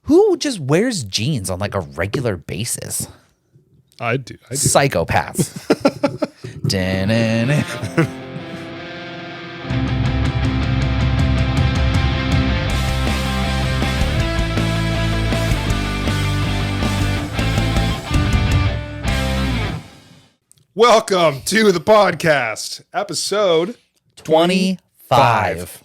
Who just wears jeans on like a regular basis? I do. Psychopaths. Da-na-na. Welcome to the podcast, episode 25.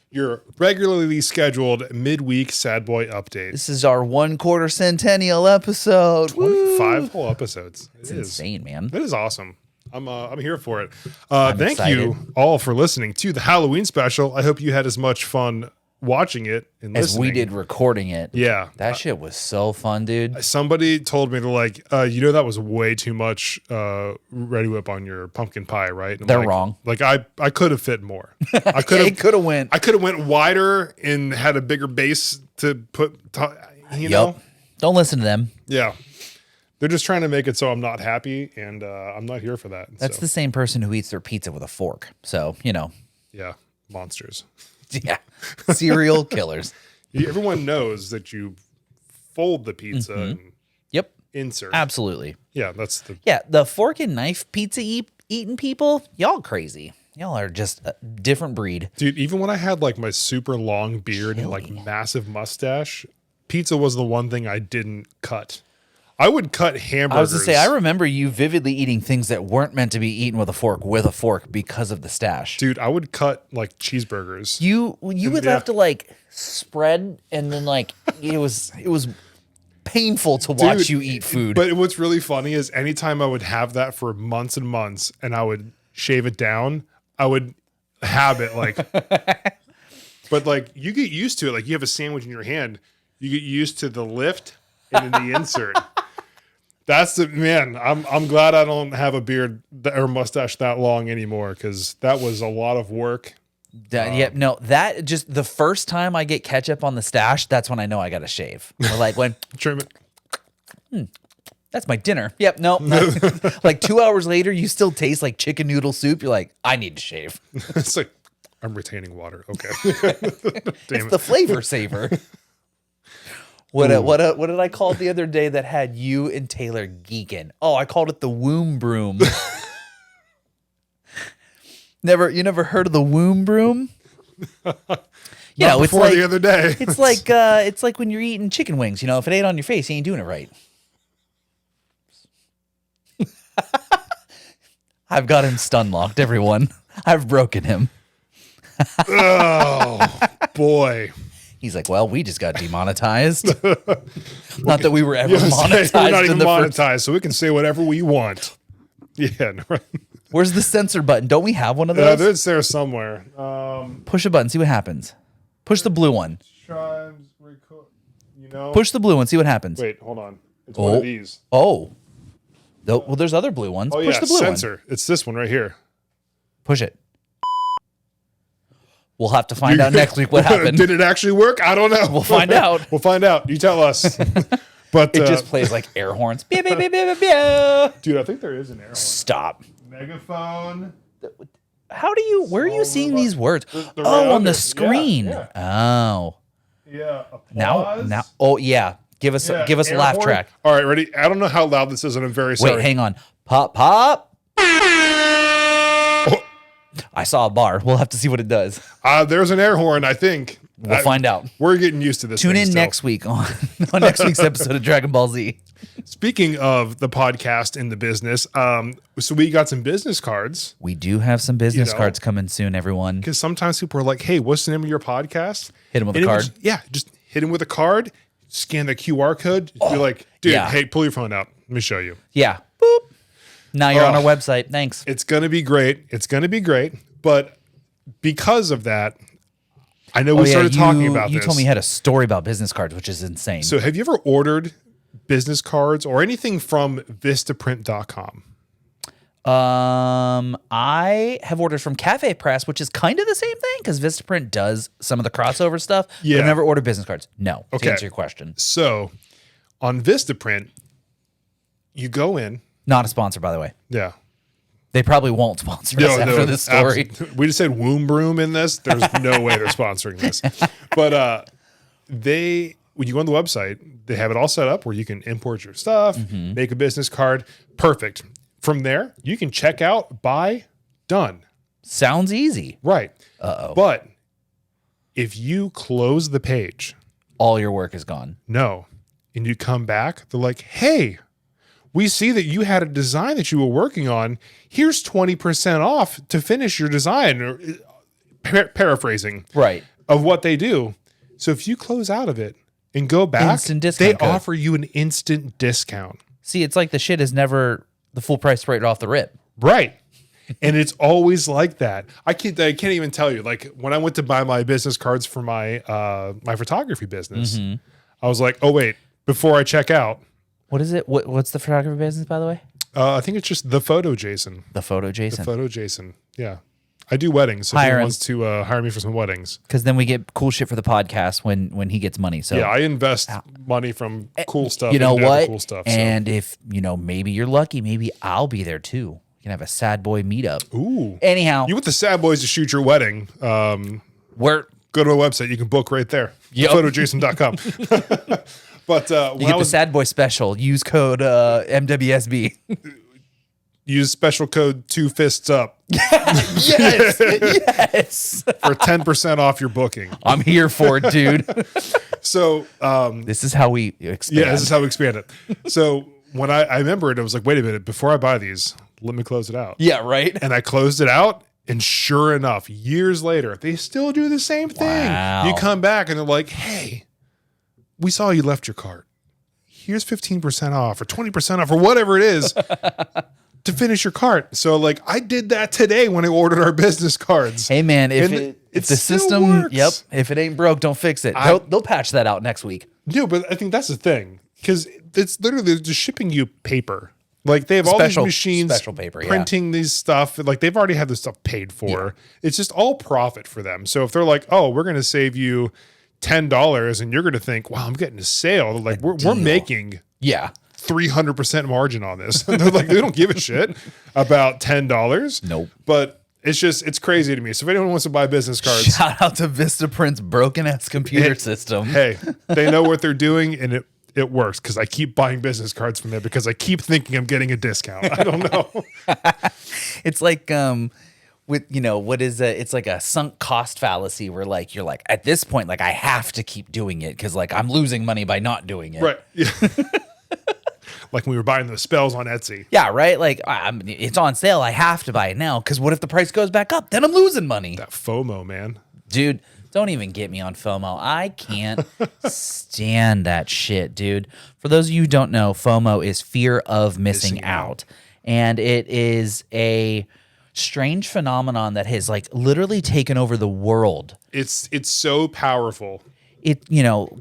Your regularly scheduled midweek Sad Boy update. This is our 1/4 centennial episode. 25 whole episodes. It's insane, man. That is awesome. I'm here for it. I'm thank excited. you all for listening to the Halloween special. I hope you had as much fun watching it and As listening. we did recording it. Yeah. That shit was so fun, dude. Somebody told me, that was way too much Ready Whip on your pumpkin pie, right? And They're wrong. Like I could have fit more. I could It could have went. I could have went wider and had a bigger base to put. You know, Don't listen to them. yeah. They're just trying to make it so I'm not happy, and I'm not here for that. That's the same person who eats their pizza with a fork. So, yeah, monsters. yeah. Serial killers. Everyone knows that you fold the pizza and Yep. insert. Absolutely. Yeah, that's the. Yeah. The fork and knife pizza eating people, y'all crazy. Y'all are just a different breed. Dude, even when I had like my super long beard and like massive mustache, pizza was the one thing I didn't cut. I would cut hamburgers. I was to say, I remember you vividly eating things that weren't meant to be eaten with a fork because of the stash. Dude, I would cut like cheeseburgers. You would have to like spread, and then like it was painful to watch Dude, you eat food. But what's really funny is anytime I would have that for months and months and I would shave it down, I would have it like, but like you get used to it. Like you have a sandwich in your hand, you get used to the lift and then the insert. That's the man. I'm glad I don't have a beard or mustache that long anymore, because that was a lot of work. That just the first time I get ketchup on the stash, that's when I know I got to shave. Or like when Trim it. that's my dinner. Yep, no. Like 2 hours later, you still taste like chicken noodle soup. You're like, I need to shave. It's like I'm retaining water. Okay. It's the flavor saver. What did I call it the other day that had you and Taylor geeking? Oh, I called it the womb broom. You never heard of the womb broom? Before the other day. It's like when you're eating chicken wings. If it ain't on your face, you ain't doing it right. I've got him stun locked, everyone. I've broken him. Oh boy. He's like, well, we just got demonetized. Not that we were ever We're monetized. not even monetized, so we can say whatever we want. Yeah. Right. Where's the censor button? Don't we have one of those? It's there somewhere. Push a button, see what happens. Push the blue one. Push the blue one, see what happens. Wait, hold on. It's one of these. Oh. Well, there's other blue ones. Oh, Push the blue censor. It's this one right here. Push it. We'll have to find out next week what happened. Did it actually work? I don't know. We'll find out. We'll find out. You tell us. But It just plays like air horns. Beep, beep, beep, beep, beep. dude, I think there is an air horn. Stop. Megaphone. Where are you seeing these words? They're right On under. the screen. Yeah. Oh. Yeah. Applause. Now. Oh yeah. Give us a air laugh horn. track. All right, ready? I don't know how loud this is, and I'm very sorry. Wait, hang on. Pop, pop. I saw a bar. We'll have to see what it does. There's an air horn, I think. We'll find out. We're getting used to this. Tune thing in still. next week on next week's episode of Dragon Ball Z. Speaking of the podcast in the business, so we got some business cards, We do have some business cards coming soon, everyone. because sometimes people are like, "Hey, what's the name of your podcast?" Hit them with And a it card. was- just hit them with a card. Scan the QR code. Be like, "Dude, yeah. hey, pull your phone out. Let me show you." Yeah. Boop. Now you're on our website. Thanks. It's gonna be great. It's gonna be great. But because of that, I know we started talking about You this. told me you had a story about business cards, which is insane. So have you ever ordered business cards or anything from Vistaprint.com? I have ordered from Cafe Press, which is kind of the same thing because Vistaprint does some of the crossover stuff. Yeah. But I've never ordered business cards. No. Okay. To answer your question. So on Vistaprint, you go in. Not a sponsor, by the way. Yeah. They probably won't sponsor us after this story. We just said womb broom in this. There's no way they're sponsoring this. But when you go on the website, they have it all set up where you can import your stuff, make a business card. Perfect. From there, you can check out, buy, done. Sounds easy. Right. Uh-oh. But if you close the page, all your work is gone. No. And you come back, they're like, hey, we see that you had a design that you were working on. Here's 20% off to finish your design, or paraphrasing right of what they do. So if you close out of it and go back, they offer you an instant discount. See, it's like the shit is never the full price right off the rip. Right. And it's always like that. I can't even tell you. Like when I went to buy my business cards for my my photography business, I was like, oh wait, before I check out. What is it? What's the photography business, by the way? I think it's just The Photo Jason. The Photo Jason. The Photo Jason. Yeah. I do weddings. So he wants to hire me for some weddings. Because then we get cool shit for the podcast when he gets money. So yeah, I invest money from cool stuff. You know what? Cool stuff, and if, maybe you're lucky, maybe I'll be there too. We can have a sad boy meetup. Ooh. Anyhow. You want the sad boys to shoot your wedding. Where? Go to a website. You can book right there. Yep. Photojason.com. But you get the sad boy special. Use code MWSB. Use special code 2 fists up. Yes. Yes. For 10% off your booking. I'm here for it, dude. So this is how we expand. Yeah, this is how we expand it. So when I remember it, I was like, wait a minute, before I buy these, let me close it out. Yeah, right. And I closed it out. And sure enough, years later, they still do the same thing. Wow. You come back and they're like, hey, we saw you left your cart. Here's 15% off or 20% off or whatever it is to finish your cart. So like I did that today when I ordered our business cards. Hey man, if the system works. If it ain't broke, don't fix it. They'll patch that out next week. No, but I think that's the thing. Because it's literally just shipping you paper. Like they have all these machines special paper, printing these stuff. Like they've already had this stuff paid for. Yeah. It's just all profit for them. So if they're like, oh, we're going to save you $10 and you're going to think, wow, I'm getting a sale. Like we're making 300% margin on this. They're like, they don't give a shit about $10. Nope. But it's crazy to me. So if anyone wants to buy business cards, shout out to Vistaprint's broken ass computer system. Hey, they know what they're doing and it works because I keep buying business cards from there because I keep thinking I'm getting a discount. I don't know. It's like with what is it? It's like a sunk cost fallacy where like you're like at this point like I have to keep doing it because like I'm losing money by not doing it. Right. Yeah. Like when we were buying those spells on Etsy. Yeah, right. Like it's on sale. I have to buy it now because what if the price goes back up? Then I'm losing money. That FOMO, man. Dude, don't even get me on FOMO. I can't stand that shit, dude. For those of you who don't know, FOMO is fear of missing out. And it is a strange phenomenon that has like literally taken over the world. It's so powerful.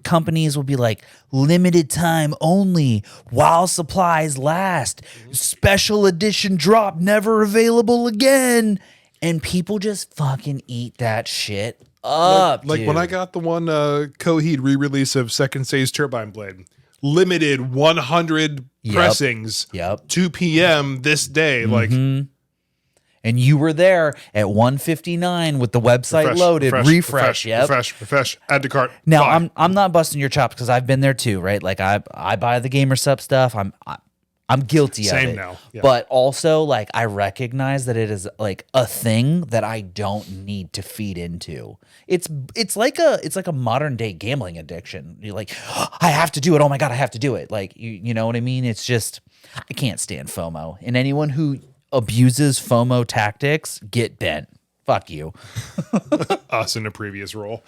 Companies will be like limited time only while supplies last. Special edition drop never available again. And people just fucking eat that shit up. Like when I got the one Coheed re-release of Second Stage Turbine Blade, limited 100 pressings, 2 p.m. this day. Like, and you were there at 1:59 with the website loaded. Refresh. Add to cart. Now I'm not busting your chops because I've been there too, right? Like I buy the Gamer Sup stuff. I'm guilty of it. Same now. Yeah. But also like I recognize that it is like a thing that I don't need to feed into. It's like a modern day gambling addiction. You're like, I have to do it. Oh my God, I have to do it. Like you know what I mean? It's just I can't stand FOMO. And anyone who abuses FOMO tactics, get bent. Fuck you. Us in a previous role.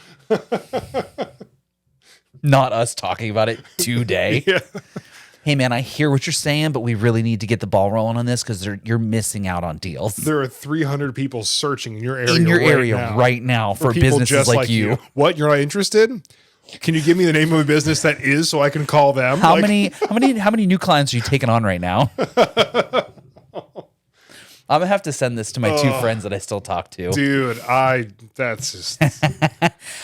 Not us talking about it today. Yeah. Hey man, I hear what you're saying, but we really need to get the ball rolling on this because you're missing out on deals. There are 300 people searching in your area right now for businesses just like you. What? You're not interested? Can you give me the name of a business that is so I can call them? How many new clients are you taking on right now? I'm gonna have to send this to my two friends that I still talk to. Dude, that's just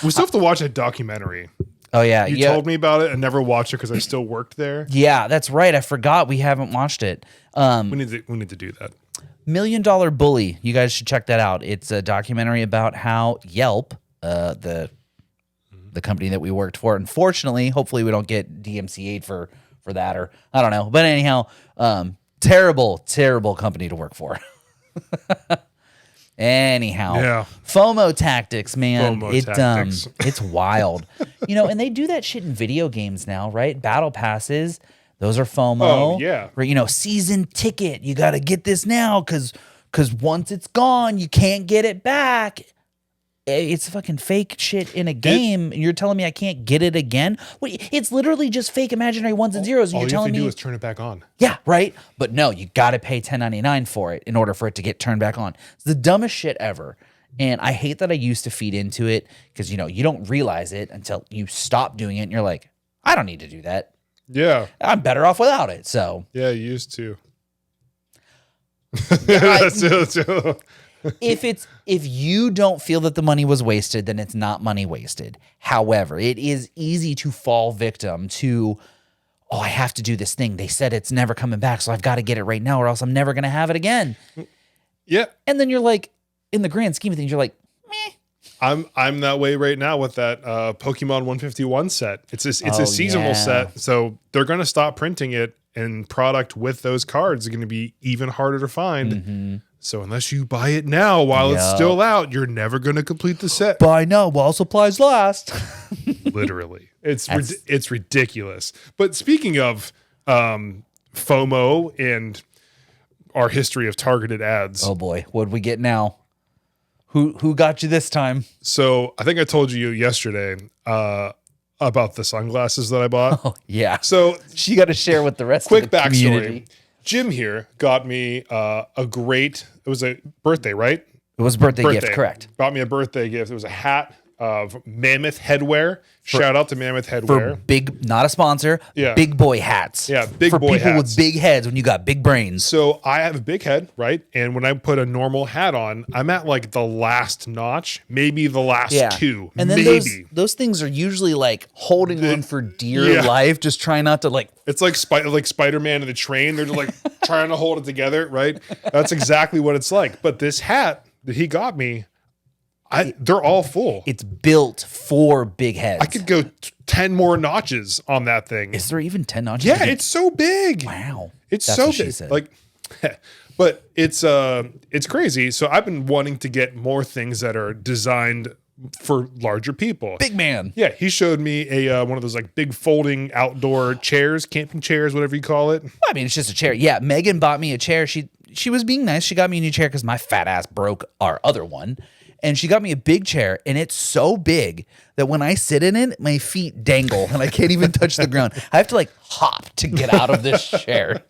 we still have to watch that documentary. Oh yeah, you told me about it. I never watched it because I still worked there. Yeah, that's right. I forgot we haven't watched it. We need to do that. $1 Million Bully. You guys should check that out. It's a documentary about how Yelp, the the company that we worked for. Unfortunately, hopefully we don't get DMCA'd for that, or I don't know. But anyhow, terrible company to work for. Anyhow, Yeah. FOMO tactics, man. FOMO tactics. It's wild. And they do that shit in video games now, right? Battle passes, those are FOMO. Oh, yeah. Or, season ticket, you got to get this now because once it's gone, you can't get it back. It's fucking fake shit in a game, and you're telling me I can't get it again? It's literally just fake imaginary ones and zeros. And All you're you have telling to me do is turn it back on. yeah, right. But no, you got to pay $10.99 for it in order for it to get turned back on. It's the dumbest shit ever. And I hate that I used to feed into it because, you don't realize it until you stop doing it. And you're like, I don't need to do that. Yeah. I'm better off without it. So Yeah, you used to. if you don't feel that the money was wasted, then it's not money wasted. However, it is easy to fall victim to, I have to do this thing. They said it's never coming back, so I've got to get it right now or else I'm never going to have it again. Yeah. And then you're like, in the grand scheme of things, you're like, meh. I'm that way right now with that Pokemon 151 set. It's a seasonal set, so they're going to stop printing it, and product with those cards is going to be even harder to find. Mm-hmm. So unless you buy it now while it's still out, you're never going to complete the set. Buy now while supplies last. Literally, it's ridiculous. But speaking of FOMO and our history of targeted ads, Oh boy, what'd we get now? Who got you this time? so I think I told you yesterday about the sunglasses that I bought. Oh yeah. So She got to share with the rest quick of the community. backstory. Jim here got me it was a birthday, right? It was a birthday gift, correct? Bought me a birthday gift. It was a hat of Mammoth Headwear. Shout out to Mammoth For Headwear. not a sponsor, Yeah. big boy hats. Yeah, big for boy people hats. with big heads when you got big brains. So I have a big head, right? And when I put a normal hat on, I'm at like the last notch, maybe the last two. And then maybe. those things are usually like holding on for dear life, just trying not to like. It's like Spider-Man and the train. They're just like trying to hold it together, right? That's exactly what it's like. But this hat that he got me, they're all full. It's built for big heads. I could go 10 more notches on that thing. Is there even 10 notches? Yeah, it's so big. Wow. It's That's so what she big. said. Like, but it's crazy. So I've been wanting to get more things that are designed for larger people. Big man. Yeah, he showed me a one of those like big folding outdoor chairs, camping chairs, whatever you call it. I mean, it's just a chair. Yeah, Megan bought me a chair. She was being nice. She got me a new chair because my fat ass broke our other one. And she got me a big chair, and it's so big that when I sit in it, my feet dangle, and I can't even touch the ground. I have to like hop to get out of this chair.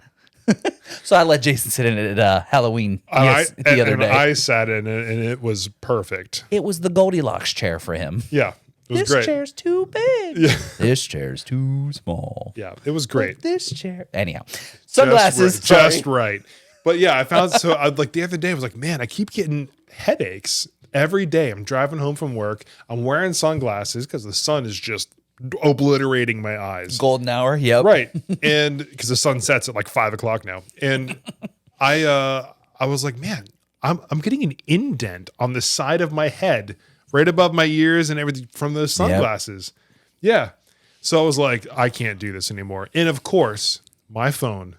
So I let Jason sit in it at Halloween the other day. I sat in it, and it was perfect. It was the Goldilocks chair for him. Yeah, it was This great. chair's too big. Yeah. This chair's too small. Yeah, it was great. This chair. Anyhow, sunglasses. Just right. But yeah, I found like the other day I was like, man, I keep getting headaches every day. I'm driving home from work. I'm wearing sunglasses because the sun is just obliterating my eyes. Golden hour. Yep. Right. And because the sun sets at like 5:00 now. And I was like, man, I'm getting an indent on the side of my head, right above my ears and everything from those sunglasses. Yep. Yeah. So I was like, I can't do this anymore. And of course, my phone.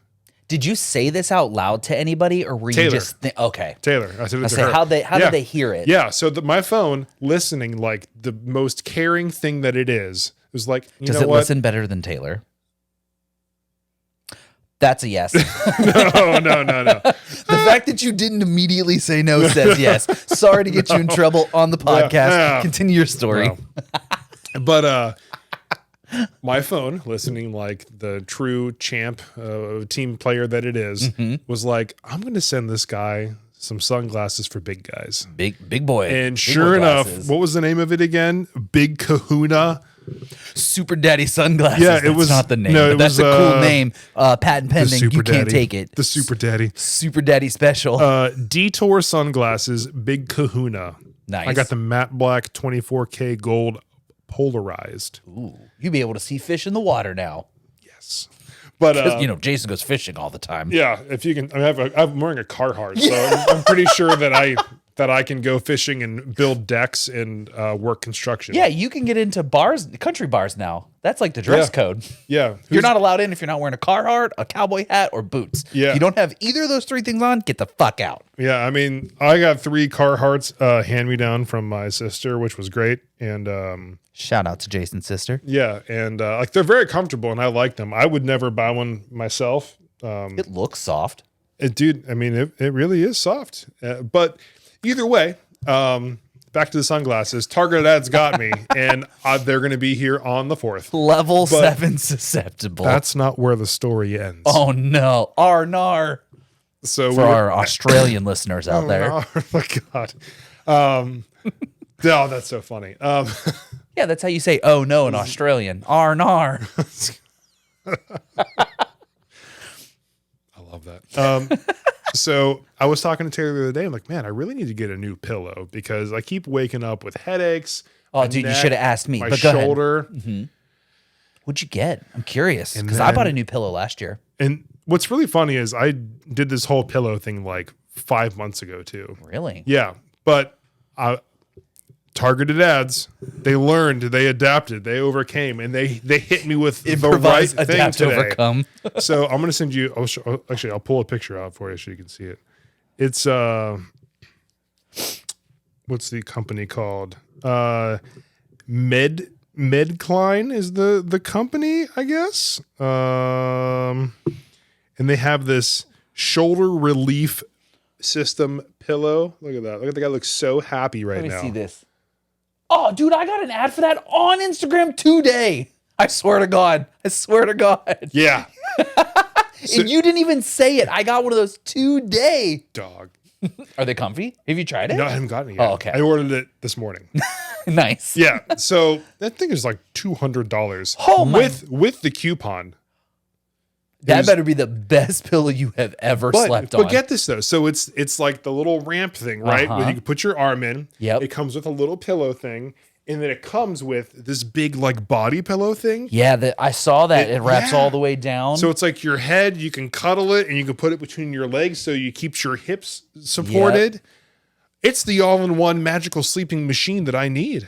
Did you say this out loud to anybody, or were Taylor. you just okay? Taylor, I said it to her. How did they hear it? Yeah, so my phone listening like the most caring thing that it is was like, Does it listen better than Taylor? That's a yes. No. The fact that you didn't immediately say no says yes. Sorry to get you in trouble on the podcast. Yeah. Continue your story. No. But my phone, listening like the true champ team player that it is, was like, I'm going to send this guy some sunglasses for big guys. Big boy. And big sure boy enough, glasses. what was the name of it again? Big Kahuna. Super Daddy sunglasses. Yeah, it That's was not the name. no, but it that's was, a cool name. Patent The pending. Super You can't Daddy. take it. The Super Daddy. Super Daddy special. Detour sunglasses, Big Kahuna. Nice. I got the matte black 24K gold polarized. Ooh, you'll be able to see fish in the water now. Yes. But, 'Cause, Jason goes fishing all the time. yeah, if you can, I'm wearing a Carhartt, so I'm pretty sure that that I can go fishing and build decks and work construction. Yeah, you can get into bars, country bars now. That's like the dress Yeah. code. Yeah. You're not allowed in if you're not wearing a Carhartt, a cowboy hat, or boots. Yeah. If you don't have either of those 3 things on, get the fuck out. Yeah, I mean, I got 3 Carhartts hand-me-down from my sister, which was great. And Shout out to Jason's sister. yeah, and like they're very comfortable and I like them. I would never buy one myself. It looks soft. Dude, I mean, it really is soft. But either way, back to the sunglasses. Targeted ads got me, and they're going to be here on the 4th. Level 7 susceptible. That's not where the story ends. Oh no. Arnar. So For our Australian listeners out there. Oh my god. Oh, that's so funny. Yeah, that's how you say oh no in Australian. Arnar. I love that. So I was talking to Taylor the other day. I'm like, man, I really need to get a new pillow because I keep waking up with headaches. Oh, my dude, you neck, should have asked me. My But go ahead. shoulder. What'd you get? I'm curious And because I bought a then- new pillow last year. And what's really funny is I did this whole pillow thing like 5 months ago too. Really? Yeah, but targeted ads. They learned, they adapted, they overcame, and they hit me with the right Improvise, thing adapt, today. overcome. So I'm gonna send you. I'll pull a picture out for you so you can see it. It's what's the company called? Medcline is the company, I guess. And they have this shoulder relief system pillow. Look at that. Look at the guy. Looks so happy right Let me now. see this. Oh, dude, I got an ad for that on Instagram today. I swear to God. I swear to God. Yeah, And you didn't even say it. I got one of those today. dog. Are they comfy? Have you tried it? No, I haven't gotten it yet. Oh, okay. I ordered it this morning. Nice. Yeah, so that thing is like $200 Oh, my- with the coupon. That better be the best pillow you have ever slept on. But get this though, so it's like the little ramp thing, right? Where you can put your arm in. Yep. It comes with a little pillow thing, and then it comes with this big like body pillow thing. Yeah, I saw that. It wraps yeah. all the way down. So it's like your head, you can cuddle it, and you can put it between your legs, so you keep your hips supported. It's the all-in-one magical sleeping machine that I need.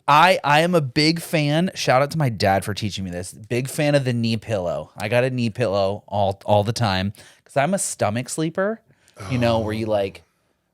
I am a big fan. Shout out to my dad for teaching me this. Big fan of the knee pillow. I got a knee pillow all the time because I'm a stomach sleeper. You know, where you like,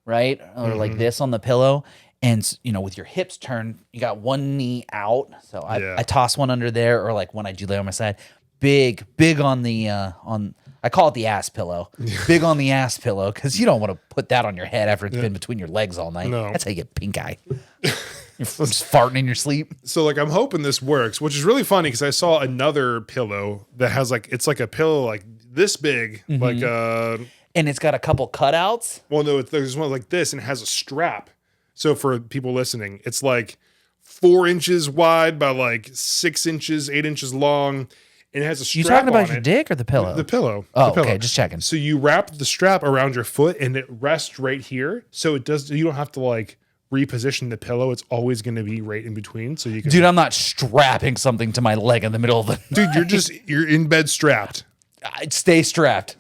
right, or like this on the pillow, and you know, with your hips turned, you got one knee out. So I toss one under there, or like when I do lay on my side. Big on the on. I call it the ass pillow. Big on the ass pillow because you don't want to put that on your head after it's been between your legs all night. No. That's how you get pink eye. You're just farting in your sleep. So like I'm hoping this works, which is really funny because I saw another pillow that has like it's like a pillow like this big, like And it's got a couple cutouts. well no, there's one like this and it has a strap. So for people listening, it's like 4 inches wide by like 6 inches, 8 inches long, and it has a strap. You talking about on your it. dick or the pillow? The pillow. Oh, the pillow. okay, just checking. So you wrap the strap around your foot and it rests right here. So it does. You don't have to like reposition the pillow. It's always going to be right in between. So you can. Dude, I'm not strapping something to my leg in the middle of the Dude, you're in bed strapped. I'd stay strapped.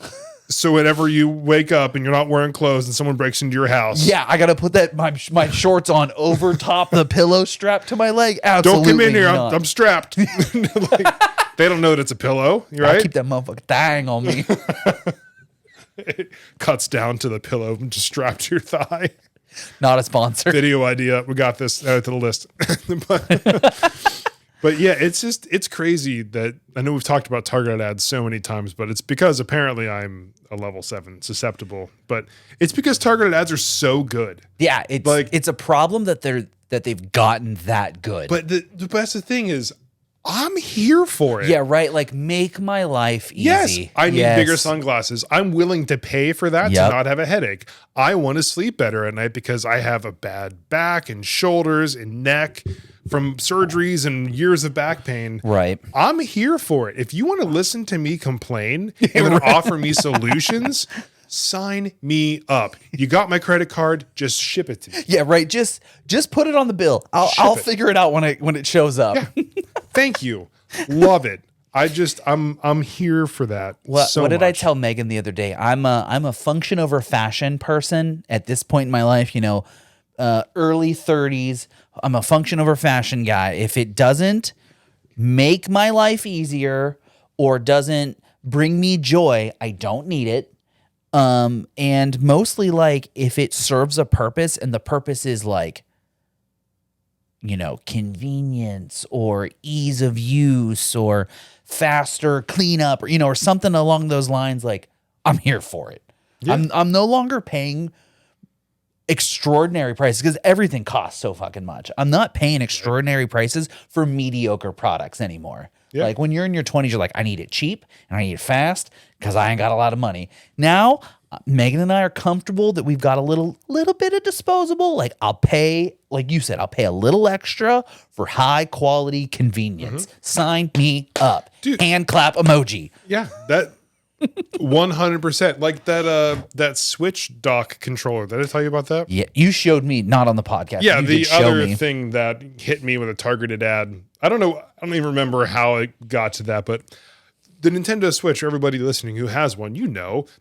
So whenever you wake up and you're not wearing clothes and someone breaks into your house, Yeah, I gotta put that my shorts on over top the pillow strapped to my leg. don't Absolutely come in here. not. I'm strapped. Like, they don't know that it's a pillow, I right? keep that motherfucker thang on me. It cuts down to the pillow and just strapped to your thigh. Not a sponsor. Video idea. We got this. Add it to the list. But yeah, it's crazy that I know we've talked about targeted ads so many times, but it's because apparently I'm a level 7 susceptible. But it's because targeted ads are so good. Yeah, it's Like- it's a problem that they've gotten that good. But the best thing is, I'm here for it. yeah, right. Like make my life easy. Yes, I need Yes. bigger sunglasses. I'm willing to pay for that Yep. to not have a headache. I want to sleep better at night because I have a bad back and shoulders and neck from surgeries and years of back pain. Right. I'm here for it. If you want to listen to me complain and offer me solutions, sign me up. You got my credit card, just ship it to me. Yeah, right. Just put it on the bill. I'll it. figure it out when it shows up. Thank you. Love it. I'm here for that. What did I tell Megan the other day? I'm a function over fashion person at this point in my life. Early 30s. I'm a function over fashion guy. If it doesn't make my life easier or doesn't bring me joy, I don't need it. And mostly like if it serves a purpose and the purpose is like, convenience or ease of use or faster cleanup or, or something along those lines, like I'm here for it. Yeah. I'm no longer paying extraordinary prices because everything costs so fucking much. I'm not paying extraordinary prices for mediocre products anymore. Yeah. Like when you're in your 20s, you're like, I need it cheap and I need it fast because I ain't got a lot of money. Now, Megan and I are comfortable that we've got a little bit of disposable. Like I'll pay, like you said, I'll pay a little extra for high quality convenience. Mm-hmm. Sign me up. Dude, hand clap emoji. Yeah, that 100%. Like that Switch dock controller. Did I tell you about that? Yeah, you showed me, not on the podcast. Yeah, the other thing that hit me with a targeted ad. I don't even remember how it got to that, but the Nintendo Switch, everybody listening who has one,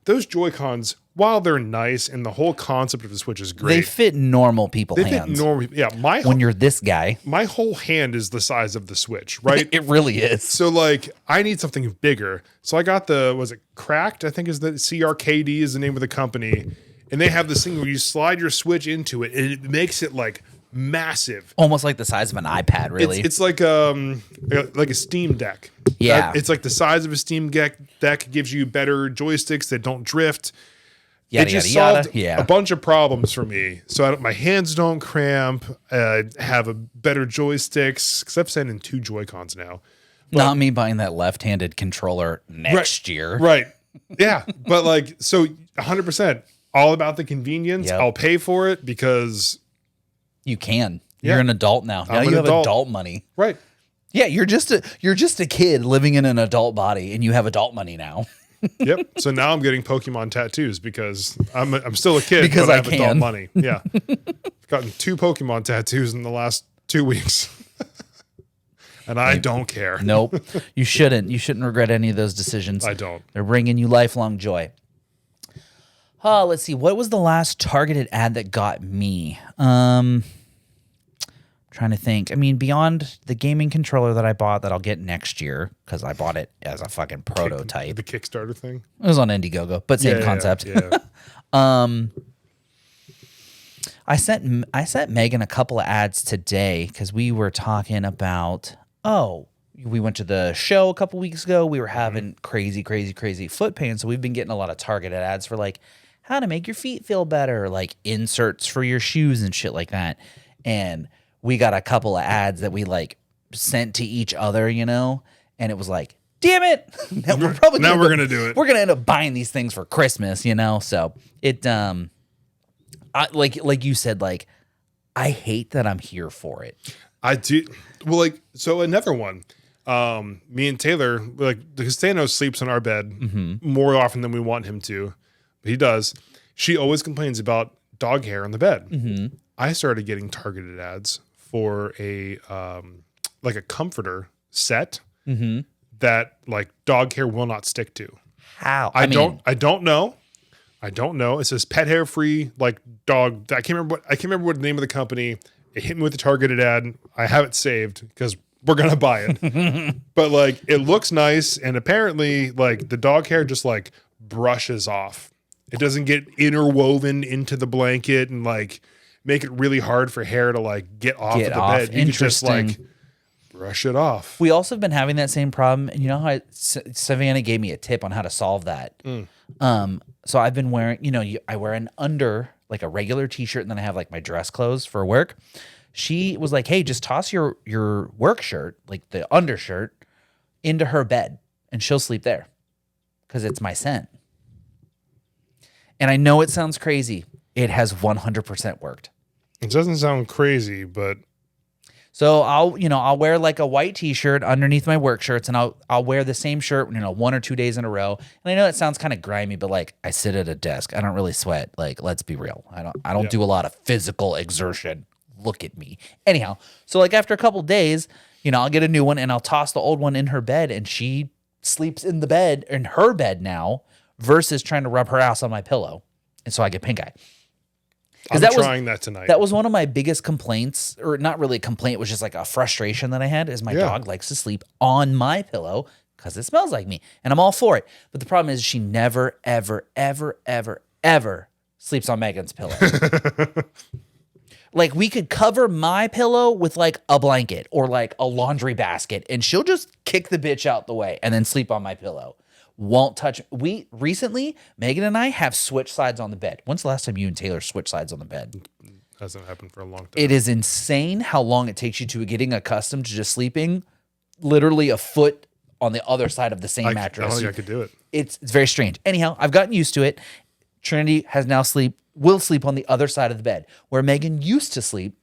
those Joy-Cons, while they're nice and the whole concept of the Switch is great. They fit normal people's hands. When you're this guy. My whole hand is the size of the Switch, right? It really is. So like I need something bigger. So I got was it Cracked? I think is the CRKD is the name of the company. And they have this thing where you slide your Switch into it and it makes it like massive. Almost like the size of an iPad, really. It's like a Steam Deck. Yeah. It's like the size of a Steam Deck, gives you better joysticks that don't drift. Yada, it just yada, solved yada. a bunch of problems for me. So my hands don't cramp. Have a better joysticks because I've sent in 2 Joy-Cons now. Not me buying that left-handed controller next year. Right. Yeah. But like, so 100% all about the convenience. Yep. I'll pay for it because you can. You're an adult now. Now you have adult money. Right. Yeah, you're just a kid living in an adult body and you have adult money now. Yep. So now I'm getting Pokemon tattoos because I'm still a kid, because I have adult money. Yeah. I've gotten 2 Pokemon tattoos in the last 2 weeks. And I don't care. Nope. You shouldn't. You shouldn't regret any of those decisions. I don't. They're bringing you lifelong joy. Let's see. What was the last targeted ad that got me? Trying to think. I mean, beyond the gaming controller that I bought that I'll get next year because I bought it as a fucking prototype. The Kickstarter thing? It was on Indiegogo, but same concept. Yeah. I sent Megan a couple of ads today because we were talking about, we went to the show a couple weeks ago. We were having crazy foot pain. So we've been getting a lot of targeted ads for like how to make your feet feel better, like inserts for your shoes and shit like that. And we got a couple of ads that we like sent to each other, and it was like, damn it. We're going to do it. We're going to end up buying these things for Christmas, So it, like you said, like, I hate that I'm here for it. I do. Well, so another one, me and Taylor, because Thanos sleeps in our bed more often than we want him to, but he does. She always complains about dog hair on the bed. Mm-hmm. I started getting targeted ads for a comforter set that like dog hair will not stick to. How? I don't know. It says pet hair free, like dog. I can't remember what the name of the company. It hit me with a targeted ad. I have it saved because we're gonna buy it. But like it looks nice, and apparently like the dog hair just like brushes off. It doesn't get interwoven into the blanket and like make it really hard for hair to like get off of the bed. You can just like brush it off. We also have been having that same problem. And you know how Savannah gave me a tip on how to solve that. So I've been wearing, I wear an under, like a regular t-shirt, and then I have like my dress clothes for work. She was like, hey, just toss your work shirt, like the undershirt, into her bed, and she'll sleep there because it's my scent. And I know it sounds crazy. It has 100% worked. It doesn't sound crazy, but... So I'll wear like a white t-shirt underneath my work shirts, and I'll wear the same shirt, 1 or 2 days in a row. And I know it sounds kind of grimy, but like I sit at a desk. I don't really sweat. Like, let's be real. I don't do a lot of physical exertion. Look at me. Anyhow, so like after a couple days, I'll get a new one and I'll toss the old one in her bed, and she sleeps in her bed now versus trying to rub her ass on my pillow. And so I get pink eye. I'm trying that tonight. That was one of my biggest complaints, or not really a complaint, it was just like a frustration that I had, is my dog likes to sleep on my pillow because it smells like me. And I'm all for it. But the problem is she never, ever, ever, ever, ever sleeps on Megan's pillow. Like, we could cover my pillow with like a blanket or like a laundry basket, and she'll just kick the bitch out the way and then sleep on my pillow. Won't touch. We recently, Megan and I have switched sides on the bed. When's the last time you and Taylor switched sides on the bed? Hasn't happened for a long time. It is insane how long it takes you to getting accustomed to just sleeping literally a foot on the other side of the same mattress. I don't think I could do it. It's very strange. Anyhow, I've gotten used to it. Trinity will sleep on the other side of the bed where Megan used to sleep,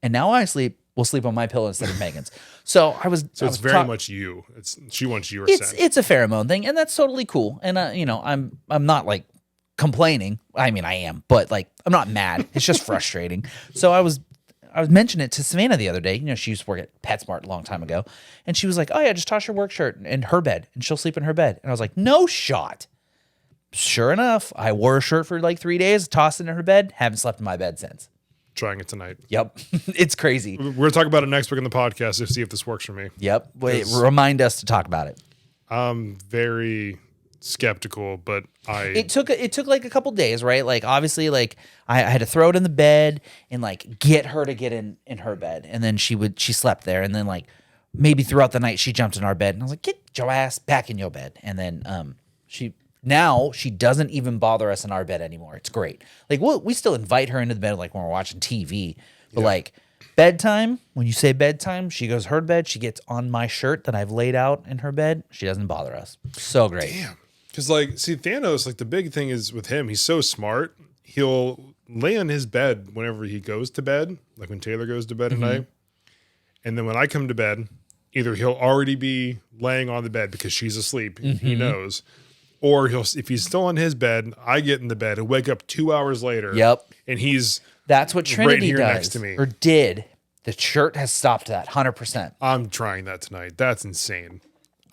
and now will sleep on my pillow instead of Megan's. So it's very much you. She wants your scent. It's a pheromone thing, and that's totally cool. And I'm not like complaining. I mean, I am, but like I'm not mad. It's just frustrating. So I was mentioning it to Savannah the other day. She used to work at PetSmart a long time ago, and she was like, "Oh yeah, just toss your work shirt in her bed, and she'll sleep in her bed." And I was like, "No shot." Sure enough, I wore a shirt for like 3 days, tossed it in her bed, haven't slept in my bed since. Trying it tonight. Yep. It's crazy. We're going to talk about it next week on the podcast to see if this works for me. Yep. Wait, remind us to talk about it. I'm very skeptical, but It took like a couple days, right? Like, obviously, like I had to throw it in the bed and like get her to get in her bed, and then she slept there, and then like maybe throughout the night she jumped in our bed, and I was like, "Get your ass back in your bed," and then Now she doesn't even bother us in our bed anymore. It's great. Like, we still invite her into the bed like when we're watching TV. But like bedtime, when you say bedtime, she goes her bed. She gets on my shirt that I've laid out in her bed. She doesn't bother us. So great. Damn. Because like, see, Thanos, like the big thing is with him, he's so smart. He'll lay on his bed whenever he goes to bed, like when Taylor goes to bed at night. And then when I come to bed, either he'll already be laying on the bed because she's asleep. He knows. Or if he's still on his bed, I get in the bed and wake up 2 hours later. Yep. And he's that's what Trinity right here does, next to me. Or did. The shirt has stopped that 100%. I'm trying that tonight. That's insane.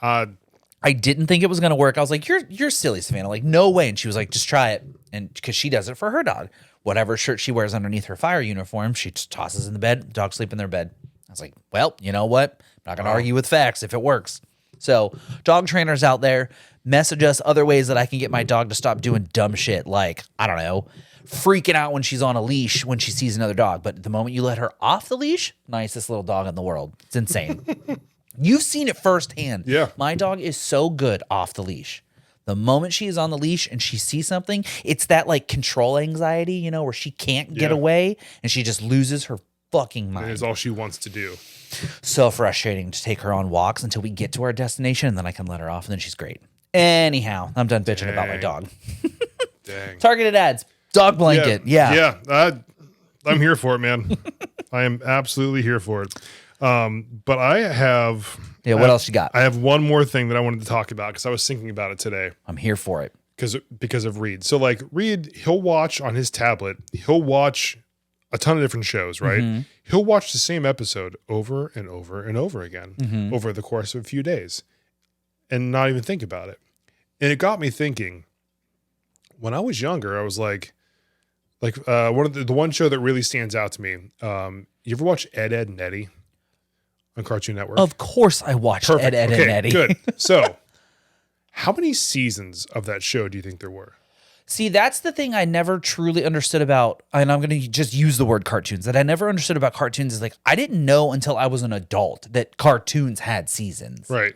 I didn't think it was going to work. I was like, you're silly, Savannah. Like, no way. And she was like, just try it. And because she does it for her dog. Whatever shirt she wears underneath her fire uniform, she just tosses in the bed. Dogs sleep in their bed. I was like, well, you know what? I'm not going to argue with facts if it works. So dog trainers out there, message us other ways that I can get my dog to stop doing dumb shit. Like, I don't know, freaking out when she's on a leash when she sees another dog. But the moment you let her off the leash, nicest little dog in the world. It's insane. You've seen it firsthand. Yeah. My dog is so good off the leash. The moment she is on the leash and she sees something, it's that like control anxiety, where she can't get away and she just loses her fucking mind. That is all she wants to do. So frustrating to take her on walks until we get to our destination, and then I can let her off, and then she's great. Anyhow, I'm done bitching about my dog. Dang. Targeted ads. Dog blanket. Yeah. I'm here for it, man. I am absolutely here for it. But I have... Yeah, what else you got? I have one more thing that I wanted to talk about because I was thinking about it today. I'm here for it. Because of Reed. So like Reed, he'll watch on his tablet, he'll watch a ton of different shows, right? Mm-hmm. He'll watch the same episode over and over and over again over the course of a few days and not even think about it. And it got me thinking, when I was younger, I was like one of the one show that really stands out to me. You ever watch Ed, Edd and Eddy on Cartoon Network? Of course I watched Ed, Edd, and Eddy. Good. So how many seasons of that show do you think there were? See, that's the thing I never truly understood about, and I'm going to just use the word cartoons, that I never understood about cartoons is like, I didn't know until I was an adult that cartoons had seasons. Right.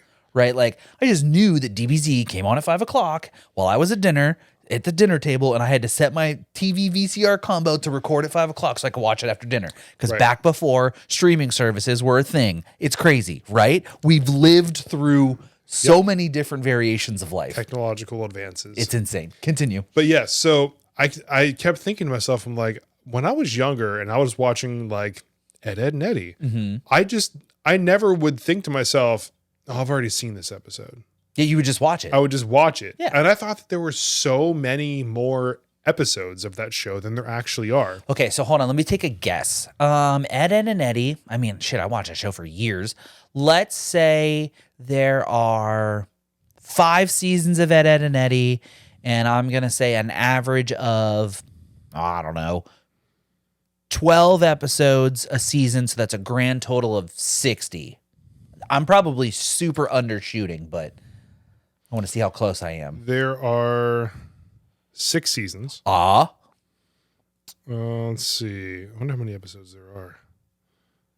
Like, I just knew that DBZ came on at 5 o'clock while I was at the dinner table, and I had to set my TV VCR combo to record at 5 o'clock so I could watch it after dinner. Because back before streaming services were a thing, it's crazy, right? We've lived through so many different variations of life. Technological advances. It's insane. Continue. But yes, so I kept thinking to myself, I'm like, when I was younger and I was watching like Ed, Edd and Eddy, I never would think to myself, oh, I've already seen this episode. Yeah, you would just watch it. I would just watch it. Yeah. And I thought that there were so many more episodes of that show than there actually are. Okay, so hold on. Let me take a guess. Ed, Ed, and Eddie. I mean, shit, I watched that show for years. Let's say there are 5 seasons of Ed, Ed, and Eddie, and I'm going to say an average of, I don't know, 12 episodes a season, so that's a grand total of 60. I'm probably super undershooting, but I want to see how close I am. There are 6 seasons. Let's see. I wonder how many episodes there are.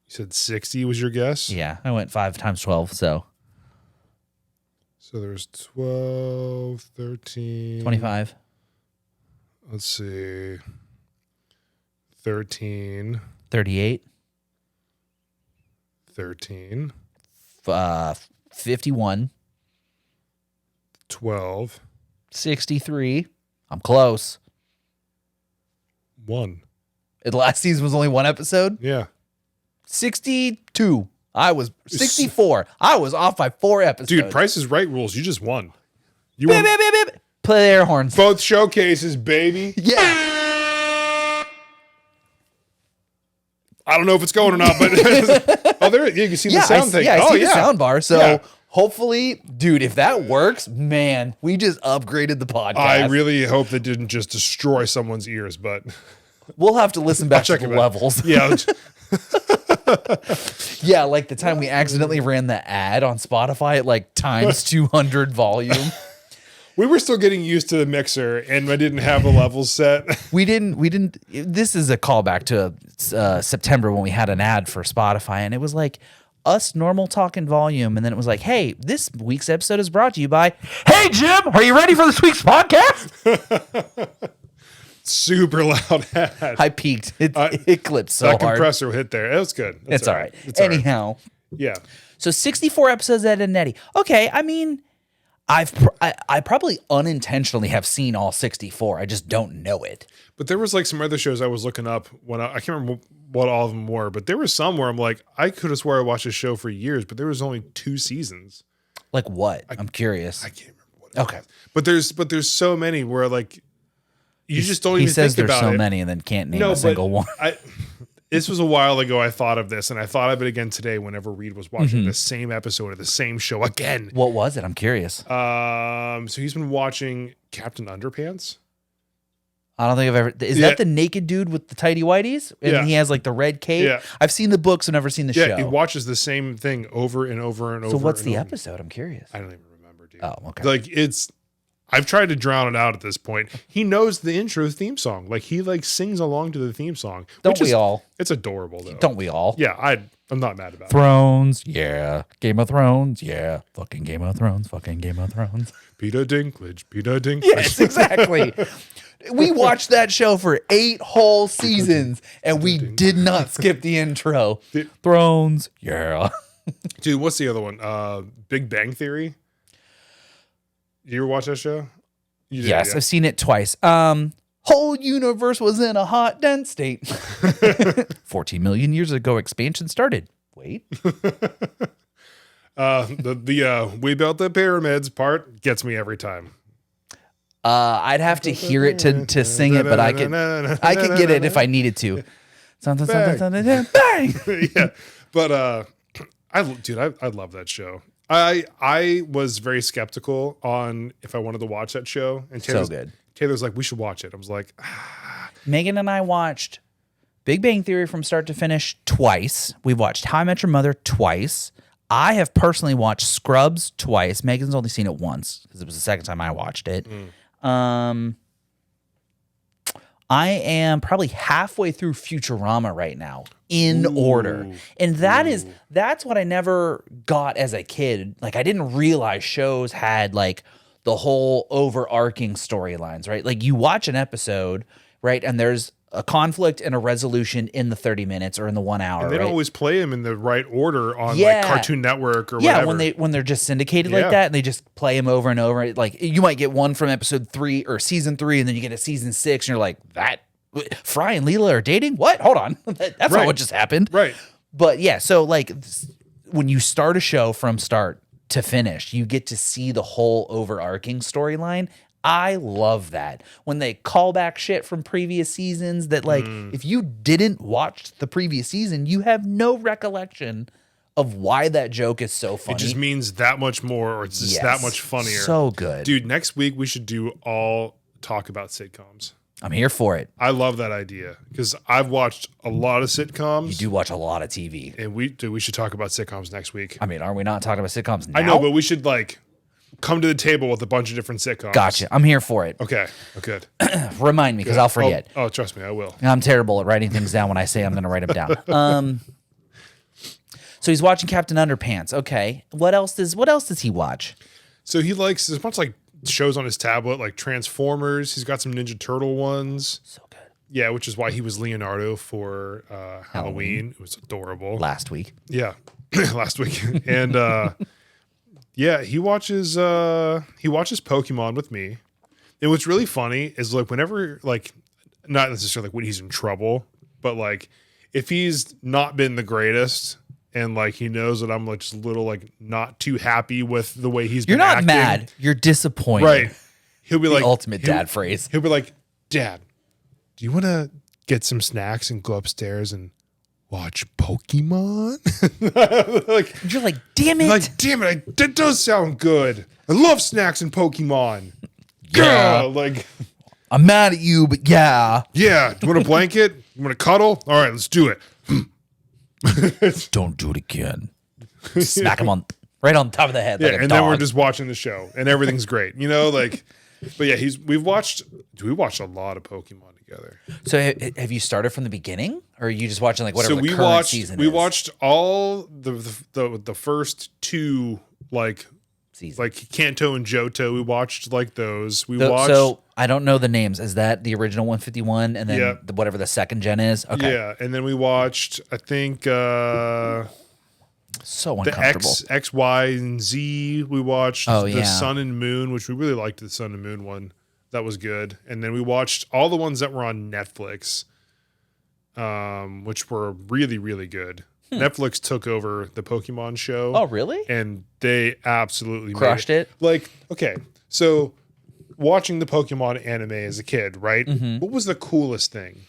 You said 60 was your guess? Yeah, I went 5 times 12, so. So there's 12, 13. 25. Let's see. 13. 38. 13. 51. 12. 63. I'm close. 1. The last season was only 1 episode. Yeah. 62. I was 64. I was off by 4 episodes. Dude, Price is Right rules. You just won. You Beep, won beep, beep, beep. Play the air horns. both showcases, baby. Yeah. I don't know if it's going or not, but oh, there you can see the sound thing. I Oh, see the sound bar. So Yeah. hopefully, dude, if that works, man, we just upgraded the podcast. I really hope that didn't just destroy someone's ears, but We'll have to listen back to check the it out. levels. yeah. Yeah, like the time we accidentally ran the ad on Spotify at like times 200 volume. We were still getting used to the mixer, and I didn't have the levels set. We didn't. This is a callback to September when we had an ad for Spotify, and it was like us normal talking volume, and then it was like, "Hey, this week's episode is brought to you by." Hey, Jim, are you ready for this week's podcast? Super loud ad. I peaked. It clipped so That hard. compressor hit there. It was good. It's all right. It's all right. Anyhow, Yeah. so 64 episodes of Ed and Eddie. Okay, I mean, I probably unintentionally have seen all 64. I just don't know it. But there was like some other shows I was looking up when I can't remember what all of them were, but there were some where I'm like, I could have swore I watched a show for years, but there was only 2 seasons. Like what? I'm curious. I can't remember what it Okay. was. But there's so many where like you just don't He even says think there's about so it. many and then can't name No, a but single one. This was a while ago. I thought of this, and I thought of it again today. Whenever Reed was watching Mm-hmm. the same episode of the same show again. What was it? I'm curious. So he's been watching Captain Underpants. I don't think I've ever. Is Yeah. that the naked dude with the tighty whities? And Yeah. he has like the red cape. Yeah. I've seen the books. I've never seen the Yeah, show. he watches the same thing over and over and over. So what's and the over. episode? I'm curious. I don't even remember, dude. Oh, okay. Like I've tried to drown it out at this point. He knows the intro theme song. Like he like sings along to the theme song. Don't we all? It's adorable though. Don't we all? Yeah, I'm not mad about it. Thrones, yeah. Game of Thrones, yeah. Fucking Game of Thrones, fucking Game of Thrones. Peter Dinklage. Yes, exactly. We watched that show for 8 whole seasons, and we did not skip the intro. Thrones, yeah. Dude, what's the other one? Big Bang Theory. You ever watch that show? You did, Yes, yeah. I've seen it twice. Whole universe was in a hot, dense state. 14 million years ago, expansion started. Wait. We built the pyramids part gets me every time. I'd have to hear it to sing it, but I could get it if I needed to. Something, bang. Yeah, but I love that show. I was very skeptical on if I wanted to watch that show, and So good. Taylor's like, we should watch it. I was like, Megan and I watched Big Bang Theory from start to finish twice. We've watched How I Met Your Mother twice. I have personally watched Scrubs twice. Megan's only seen it once because it was the second time I watched it. I am probably halfway through Futurama right now in order. And that's what I never got as a kid. Like I didn't realize shows had like the whole overarching storylines, right? Like you watch an episode, right? And there's a conflict and a resolution in the 30 minutes or in the 1 hour. and they don't right? always play them in the right order on Yeah. like Cartoon Network or Yeah, whatever. when they're just syndicated Yeah. like that, and they just play them over and over. Like you might get one from episode 3 or season 3, and then you get a season 6, and you're like, "That Fry and Leela are dating? What? Hold on, that's not Right. what just happened." Right. But yeah, so like when you start a show from start to finish, you get to see the whole overarching storyline. I love that when they call back shit from previous seasons that like if you didn't watch the previous season, you have no recollection of why that joke is so funny. It just means that much more, or it's just that much funnier. So good. Dude, next week we should do all talk about sitcoms. I'm here for it. I love that idea because I've watched a lot of sitcoms. You do watch a lot of TV. And we should talk about sitcoms next week. I mean, are we not talking about sitcoms now? I know, but we should like come to the table with a bunch of different sitcoms. Gotcha. I'm here for it. Okay. Oh, good. Remind me because I'll forget. Oh, trust me, I will. I'm terrible at writing things down when I say I'm going to write them down. So he's watching Captain Underpants. Okay. What else does he watch? So he likes there's a bunch of like shows on his tablet, like Transformers. He's got some Ninja Turtle ones. So good. Yeah, which is why he was Leonardo for Halloween. It was adorable. Last week. Yeah, last week. And yeah, he watches Pokemon with me. And what's really funny is like whenever like not necessarily like when he's in trouble, but like if he's not been the greatest and like he knows that I'm like just a little like not too happy with the way he's been acting. You're not mad. You're disappointed. Right. He'll be like ultimate dad phrase. He'll be like, Dad, do you want to get some snacks and go upstairs and watch Pokemon? Like you're like, damn it. Like, damn it, that does sound good. I love snacks and Pokemon. Yeah. Like I'm mad at you, but yeah. Yeah. You want a blanket? You want to cuddle? All right, let's do it. Don't do it again. Smack him right on top of the head. Yeah, like a and dog. then we're just watching the show and everything's great. You know, like but yeah, we watched a lot of Pokemon together. So have you started from the beginning? Or are you just watching like whatever the current season is? We watched all the first two like seasons. Like Kanto and Johto. We watched like those. We watched. So I don't know the names. Is that the original 151 and then whatever the second gen is? Okay. Yeah, and then we watched I think so the uncomfortable. X, Y, and Z. We watched the Sun and Moon, which we really liked the Sun and Moon one. That was good. And then we watched all the ones that were on Netflix, which were really, really good. Netflix took over the Pokemon show. Oh, really? And they absolutely crushed it. Like, okay, so watching the Pokemon anime as a kid, right? Mm-hmm. What was the coolest thing?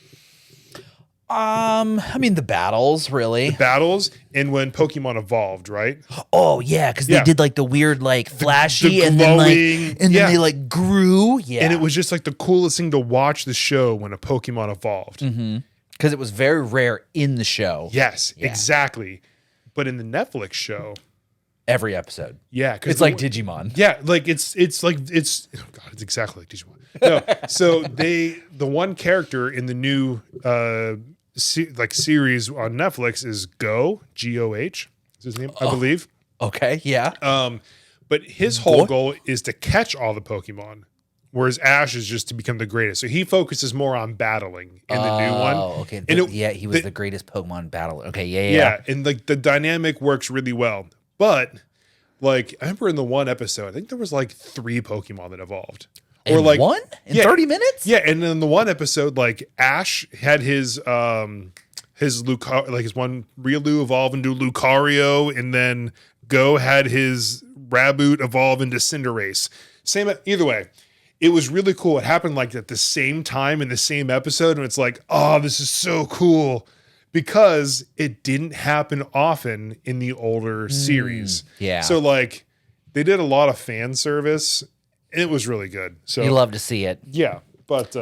I mean the battles, really. The battles and when Pokemon evolved, right? Oh yeah, because they did like the weird like flashy the and glowing, then they like grew. Yeah. And it was just like the coolest thing to watch the show when a Pokemon evolved. Mm-hmm. Because it was very rare in the show. Yes, exactly. But in the Netflix show, every episode. Yeah, because it's like Digimon. Yeah, like it's oh God, it's exactly like Digimon. No, so the one character in the new series on Netflix is Goh, G-O-H is his name, I believe. Okay, yeah. But his whole goal is to catch all the Pokemon, whereas Ash is just to become the greatest. So he focuses more on battling in the new one. Oh, okay. He was the greatest Pokemon battler. Okay, yeah. And like the dynamic works really well. But like I remember in the one episode, I think there was like 3 Pokemon that evolved. Or like one in 30 minutes? Yeah, and in the one episode, like Ash had his one Riolu evolve into Lucario, and then Go had his Raboot evolve into Cinderace. Either way, it was really cool. It happened like at the same time in the same episode, and it's like, oh, this is so cool. Because it didn't happen often in the older series. Yeah. So like they did a lot of fan service. And it was really good. So you love to see it. Yeah. But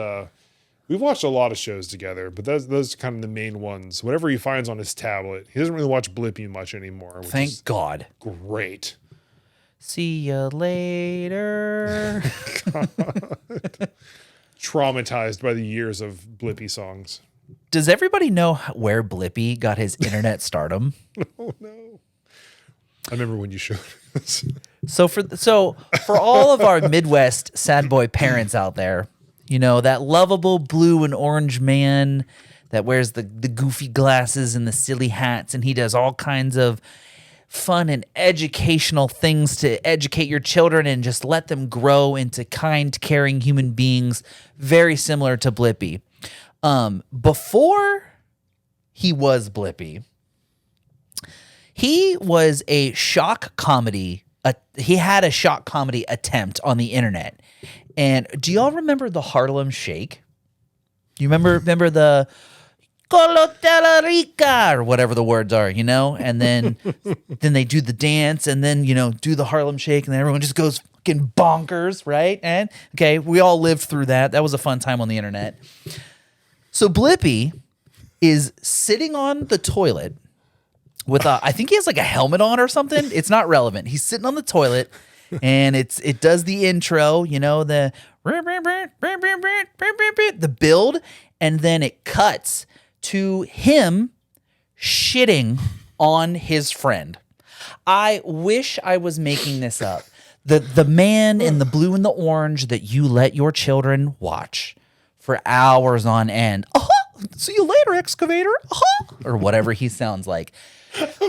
we've watched a lot of shows together, but those are kind of the main ones. Whatever he finds on his tablet. He doesn't really watch Blippi much anymore. Thank God. Great. See you later. Traumatized by the years of Blippi songs. Does everybody know where Blippi got his internet stardom? Oh no! I remember when you showed us. So for all of our Midwest sad boy parents out there, you know, that lovable blue and orange man that wears the goofy glasses and the silly hats, and he does all kinds of fun and educational things to educate your children and just let them grow into kind, caring human beings, very similar to Blippi. Before he was Blippi, he was a shock comedy he had a shock comedy attempt on the internet. And do y'all remember the Harlem Shake? You remember the Cola Rica or whatever the words are, and then they do the dance and then, do the Harlem Shake and then everyone just goes fucking bonkers, right? And okay, we all lived through that. That was a fun time on the internet. So Blippi is sitting on the toilet with I think he has like a helmet on or something. It's not relevant. He's sitting on the toilet and it does the intro, the build, and then it cuts to him shitting on his friend. I wish I was making this up. The man in the blue and the orange that you let your children watch for hours on end. See you later, excavator. Or whatever he sounds like.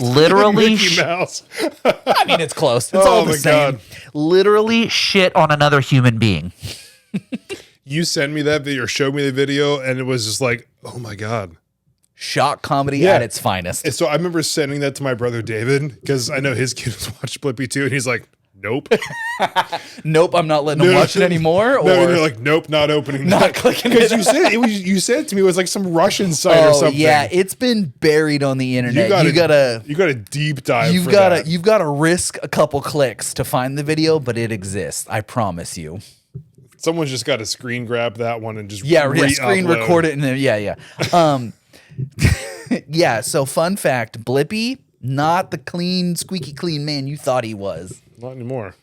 Literally, Mickey Mouse. I mean, it's close. It's all the same. God. Literally shit on another human being. You sent me that video or showed me the video, and it was just like, oh my God. Shock comedy at its finest. And so I remember sending that to my brother David because I know his kids watch Blippi too, and he's like, nope. Nope, I'm not letting him watch it anymore. No, or you're like, nope, not opening. not clicking because it. you said it to me it was like some Russian site or something. Yeah, it's been buried on the internet. You gotta deep dive. You've got to risk a couple clicks to find the video, but it exists. I promise you. Someone's just got to screen grab that one and just screen record it and then yeah. So fun fact: Blippi, not the clean, squeaky clean man you thought he was. Not anymore.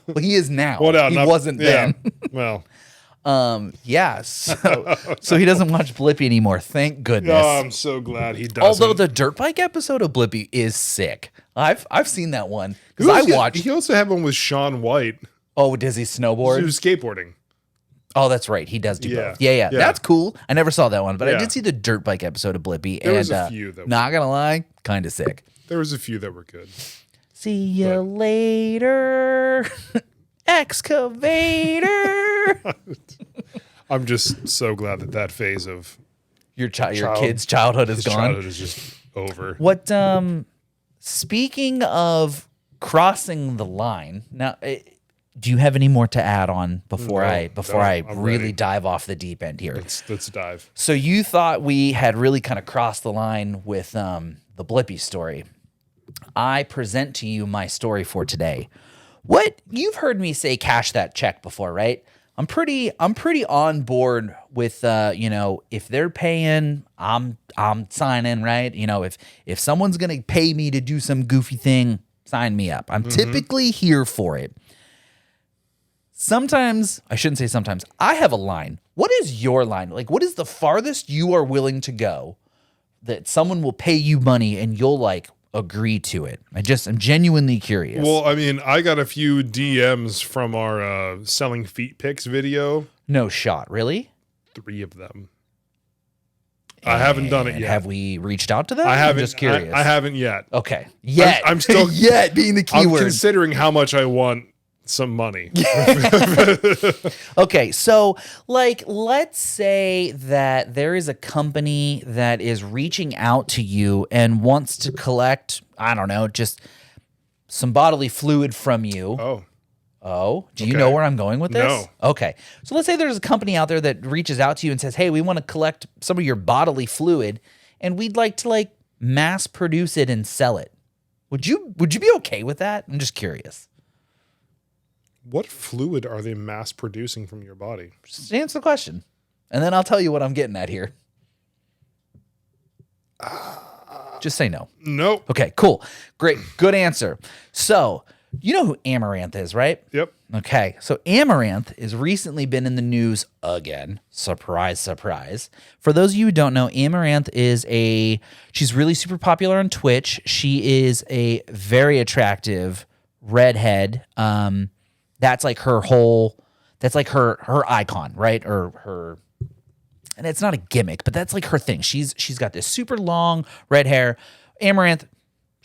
Well, he is now. He not, wasn't then. Well. So he doesn't watch Blippi anymore. Thank goodness. Oh, I'm so glad he doesn't. Although the dirt bike episode of Blippi is sick. I've seen that one because I watched. He also had one with Shaun White. Oh, does he snowboard? He was skateboarding. Oh, that's right. He does do both. Yeah. That's cool. I never saw that one, but I Yeah. did see the dirt bike episode of Blippi. There was a few that not gonna lie, kind of sick. There was a few that were good. See you later, excavator. I'm just so glad that phase of Your kid's childhood is gone. childhood is just over. What? Speaking of crossing the line, now, do you have any more to add on before I I'm really ready. dive off the deep end here? Let's dive. So you thought we had really kind of crossed the line with the Blippi story. I present to you my story for today. What you've heard me say, cash that check before, right? I'm pretty on board with if they're paying, I'm signing, right? If someone's gonna pay me to do some goofy thing, sign me up. I'm typically here for it. Sometimes, I shouldn't say sometimes, I have a line. What is your line? Like, what is the farthest you are willing to go that someone will pay you money and you'll like agree to it? I'm genuinely curious. Well, I mean, I got a few DMs from our selling feet pics video. No shot, really? 3 of them. I haven't done it yet. Have we reached out to them? I haven't. I'm just curious. I haven't yet. Okay. Yet. I'm still yet being the I'm keyword. considering how much I want some money. Okay, so like let's say that there is a company that is reaching out to you and wants to collect, I don't know, just some bodily fluid from you. Oh, do you know where I'm going with this? No. Okay. So let's say there's a company out there that reaches out to you and says, "Hey, we want to collect some of your bodily fluid and we'd like to like mass produce it and sell it." Would you be okay with that? I'm just curious. What fluid are they mass producing from your body? Just answer the question. And then I'll tell you what I'm getting at here. Just say no. Nope. Okay, cool. Great. Good answer. So, you know who Amaranth is, right? Yep. Okay, so Amaranth has recently been in the news again. Surprise, surprise. For those of you who don't know, Amaranth she's really super popular on Twitch. She is a very attractive redhead. That's like her icon, right? Or her, and it's not a gimmick, but that's like her thing. She's got this super long red hair. Amaranth,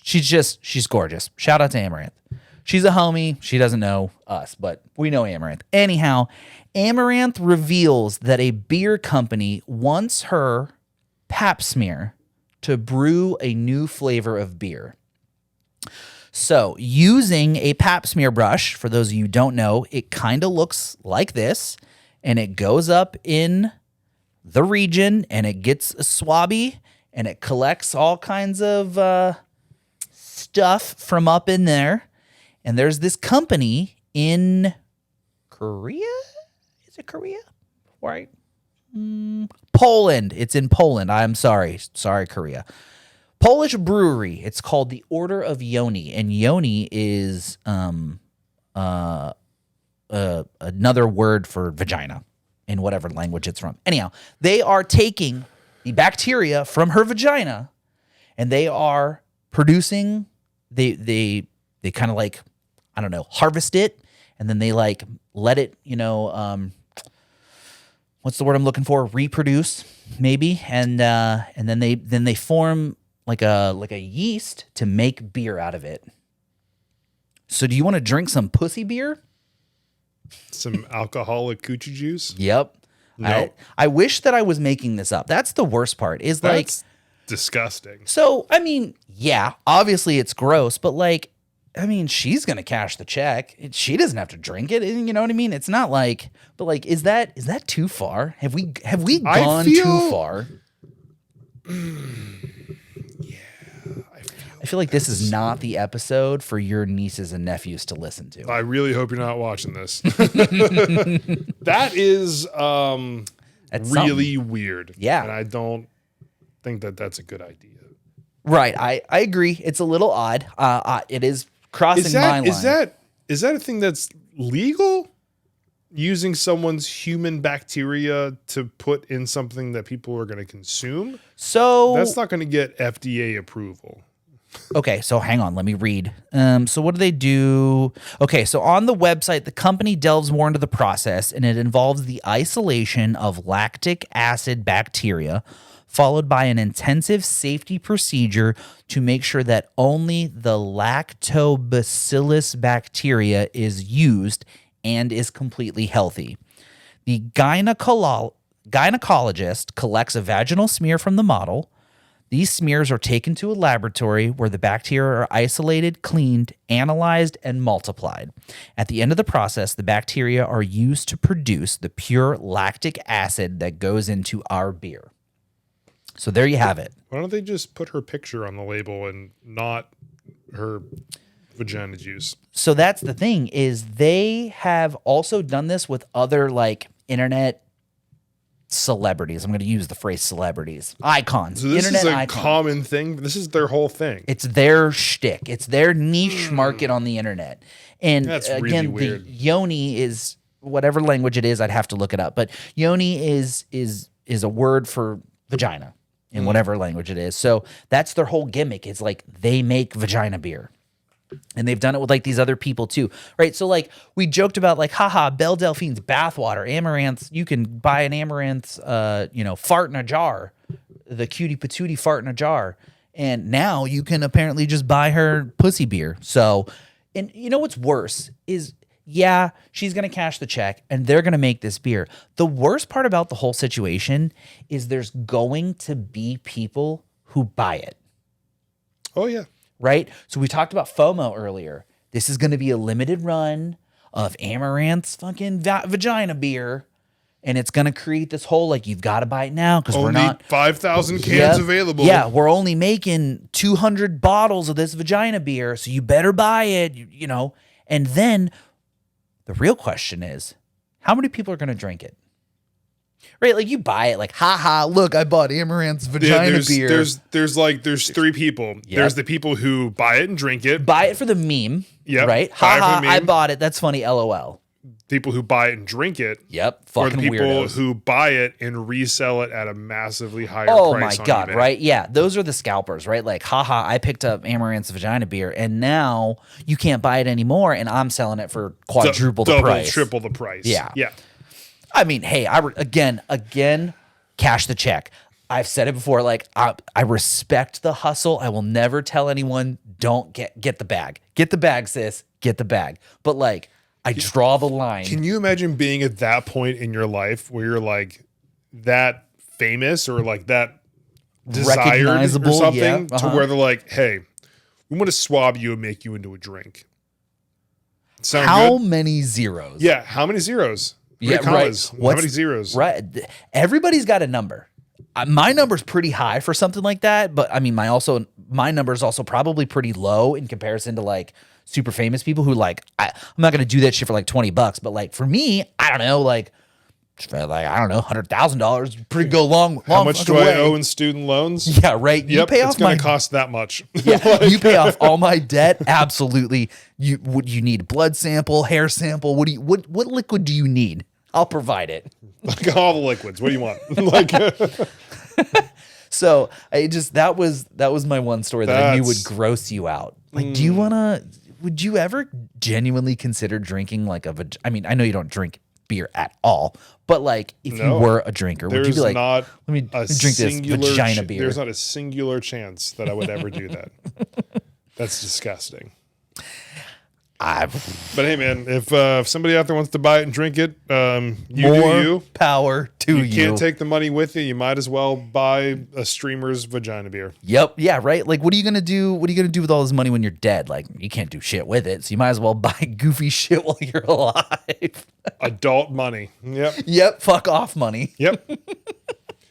she's gorgeous. Shout out to Amaranth. She's a homie. She doesn't know us, but we know Amaranth. Anyhow, Amaranth reveals that a beer company wants her pap smear to brew a new flavor of beer. So using a pap smear brush, for those of you who don't know, it kind of looks like this, and it goes up in the region and it gets a swabby and it collects all kinds of stuff from up in there. And there's this company in Korea. Is it Korea? Right. Poland. It's in Poland. I'm sorry. Sorry, Korea. Polish brewery. It's called the Order of Yoni. And Yoni is another word for vagina in whatever language it's from. Anyhow, they are taking the bacteria from her vagina and they are producing, they kind of like, I don't know, harvest it, and then they like let it, what's the word I'm looking for? Reproduce, maybe, and then they form like a yeast to make beer out of it. So, do you want to drink some pussy beer? Some alcoholic coochie juice? Yep. No. I wish that I was making this up. That's the worst part. Is That's disgusting. So, I mean, yeah, obviously it's gross, but like, I mean, she's going to cash the check. She doesn't have to drink it. You know what I mean? It's not like, but like, is that too far? Have we gone too far? I feel like this is not the episode for your nieces and nephews to listen to. I really hope you're not watching this. That is really weird. Yeah. And I don't think that that's a good idea. Right. I agree. It's a little odd. It is crossing my line. Is that a thing that's legal? Using someone's human bacteria to put in something that people are going to consume? So that's not going to get FDA approval. Okay, so hang on, let me read. So what do they do? Okay, so on the website, the company delves more into the process, and it involves the isolation of lactic acid bacteria, followed by an intensive safety procedure to make sure that only the lactobacillus bacteria is used and is completely healthy. The gynecologist collects a vaginal smear from the model. These smears are taken to a laboratory where the bacteria are isolated, cleaned, analyzed, and multiplied. At the end of the process, the bacteria are used to produce the pure lactic acid that goes into our beer. So there you have it. Why don't they just put her picture on the label and not her vagina juice? So that's the thing, is they have also done this with other like internet celebrities. I'm going to use the phrase celebrities. Icons. So this internet is a icons. common thing. This is their whole thing. It's their shtick. It's their niche market on the internet. And that's again, really weird. the yoni is whatever language it is. I'd have to look it up. But yoni is a word for vagina in whatever language it is. So that's their whole gimmick. It's like they make vagina beer. And they've done it with like these other people too, right? So like we joked about like, haha, Belle Delphine's bathwater, amaranths. You can buy an amaranth, fart in a jar, the cutie patootie fart in a jar, and now you can apparently just buy her pussy beer. So, and you know what's worse is, yeah, she's gonna cash the check and they're gonna make this beer. The worst part about the whole situation is there's going to be people who buy it. Oh yeah. Right? So we talked about FOMO earlier. This is going to be a limited run of Amaranth's fucking vagina beer. And it's going to create this whole, like, you've got to buy it now because we're not 5,000 cans available. Yeah, we're only making 200 bottles of this vagina beer. So you better buy it, And then the real question is, how many people are going to drink it? Right, like you buy it, like, haha, look, I bought Amaranth's vagina beer. There's three people. Yep. There's the people who buy it and drink it. Buy it for the meme. Yep. Right? Haha, I bought it. That's funny, LOL. People who buy it and drink it. Yep. Or Fucking the people weirdos. who buy it and resell it at a massively higher Oh price. my God, eBay. right? Yeah, those are the scalpers, right? Like, haha, I picked up Amaranth's vagina beer and now you can't buy it anymore and I'm selling it for quadruple the price. Triple the price. Yeah. Yeah. I mean, hey, again, cash the check. I've said it before, like, I respect the hustle. I will never tell anyone, don't get the bag. Get the bag, sis. Get the bag. But, like, I draw the line. Can you imagine being at that point in your life where you're, like, that famous or, like, that desired or Recognizable, something yeah, to where they're like, hey, We want to swab you and make you into a drink. Sound How good? many zeros? Yeah. How many zeros? Yeah, commas? right. How many zeros? Right. Everybody's got a number. My number's pretty high for something like that, but I mean, my number is also probably pretty low in comparison to like super famous people who like, I'm not going to do that shit for like $20, but like for me, I don't know, like $100,000, pretty go long. How much do way. I owe in student loans? Yeah, right. You Yep, pay it's off going my to cost that much. yeah, you pay off all my debt. Absolutely. You need blood sample, hair sample. What liquid do you need? I'll provide it. Like all the liquids. What do you want? Like, so that was my one story that I knew would gross you out. Like, would you ever genuinely consider drinking like I mean, I know you don't drink beer at all, but like if you were a drinker, would you be like, let me drink this vagina beer? There's not a singular chance that I would ever do that. That's disgusting. But hey, man, if somebody out there wants to buy it and drink it, you power to you. You can't take the money with you. You might as well buy a streamer's vagina beer. Yep. Yeah. Right. Like, what are you gonna do? What are you gonna do with all this money when you're dead? Like, you can't do shit with it, so you might as well buy goofy shit while you're alive. Adult money. Yep. Yep. Fuck off money. Yep.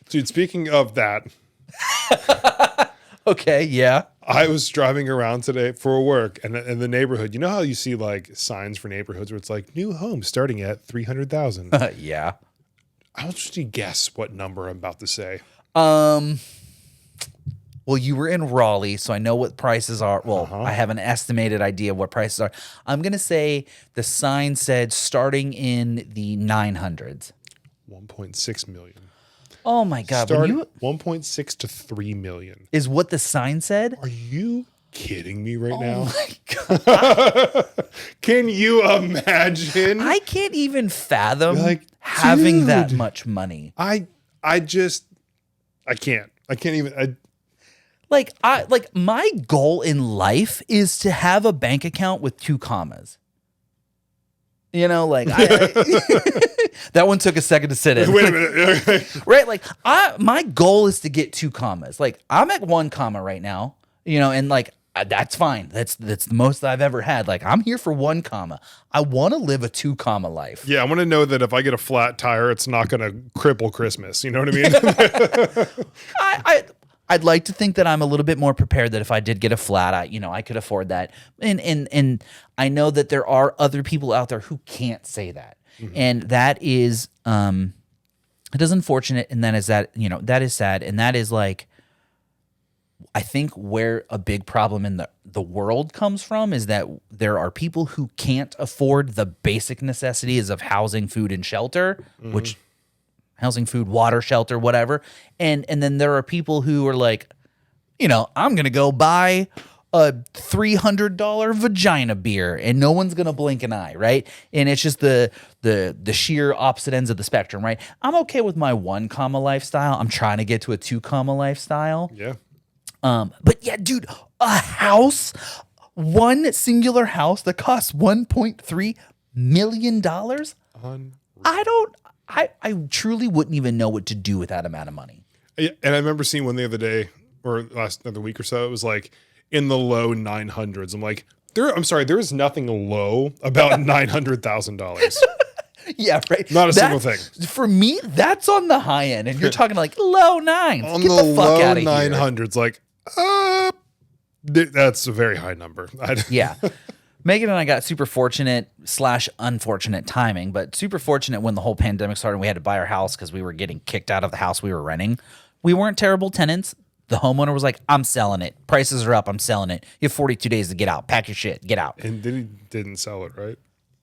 Dude, speaking of that. Okay. Yeah. I was driving around today for work, and in the neighborhood, you know how you see like signs for neighborhoods where it's like new homes starting at 300,000. Yeah. I want you to guess what number I'm about to say. Well, you were in Raleigh, so I know what prices are. Well, I have an estimated idea of what prices are. I'm gonna say the sign said starting in the 900s. 1.6 million. Oh my God. 1.6 to 3 million. Is what the sign said? Are you kidding me right now? My God. Can you imagine? I can't even fathom having that much money. I can't even. My goal in life is to have a bank account with 2 commas. You know, like that one took a second to sit in. Wait a minute. Right? Like my goal is to get 2 commas. Like I'm at 1 comma right now, you know, and like that's fine. That's the most I've ever had. Like I'm here for 1 comma. I want to live a 2 comma life. Yeah, I want to know that if I get a flat tire, it's not going to cripple Christmas. You know what I mean? I'd like to think that I'm a little bit more prepared that if I did get a flat, I could afford that. And I know that there are other people out there who can't say that. Mm-hmm. And that is it is unfortunate, and that is sad, and that is like I think where a big problem in the world comes from is that there are people who can't afford the basic necessities of housing, food, and shelter, which housing, food, water, shelter, whatever. And then there are people who are like, you know, I'm going to go buy a $300 vagina beer and no one's going to blink an eye, right? And it's just the sheer opposite ends of the spectrum, right? I'm okay with my 1 comma lifestyle. I'm trying to get to a 2 comma lifestyle. Yeah. But yeah, dude, a house, one singular house that costs $1.3 million. I truly wouldn't even know what to do with that amount of money. Yeah, and I remember seeing one the other day or another week or so. It was like in the low 900s. I'm like, there is nothing low about $900,000. Yeah, right. Not a single thing. For me, that's on the high end, and you're talking like low 9s. On Get the the fuck low out of 900s, like, that's a very high number. Yeah. Megan and I got super fortunate / unfortunate timing, but super fortunate when the whole pandemic started and we had to buy our house because we were getting kicked out of the house we were renting. We weren't terrible tenants. The homeowner was like, I'm selling it. Prices are up. I'm selling it. You have 42 days to get out. Pack your shit. Get out. And then he didn't sell it, right?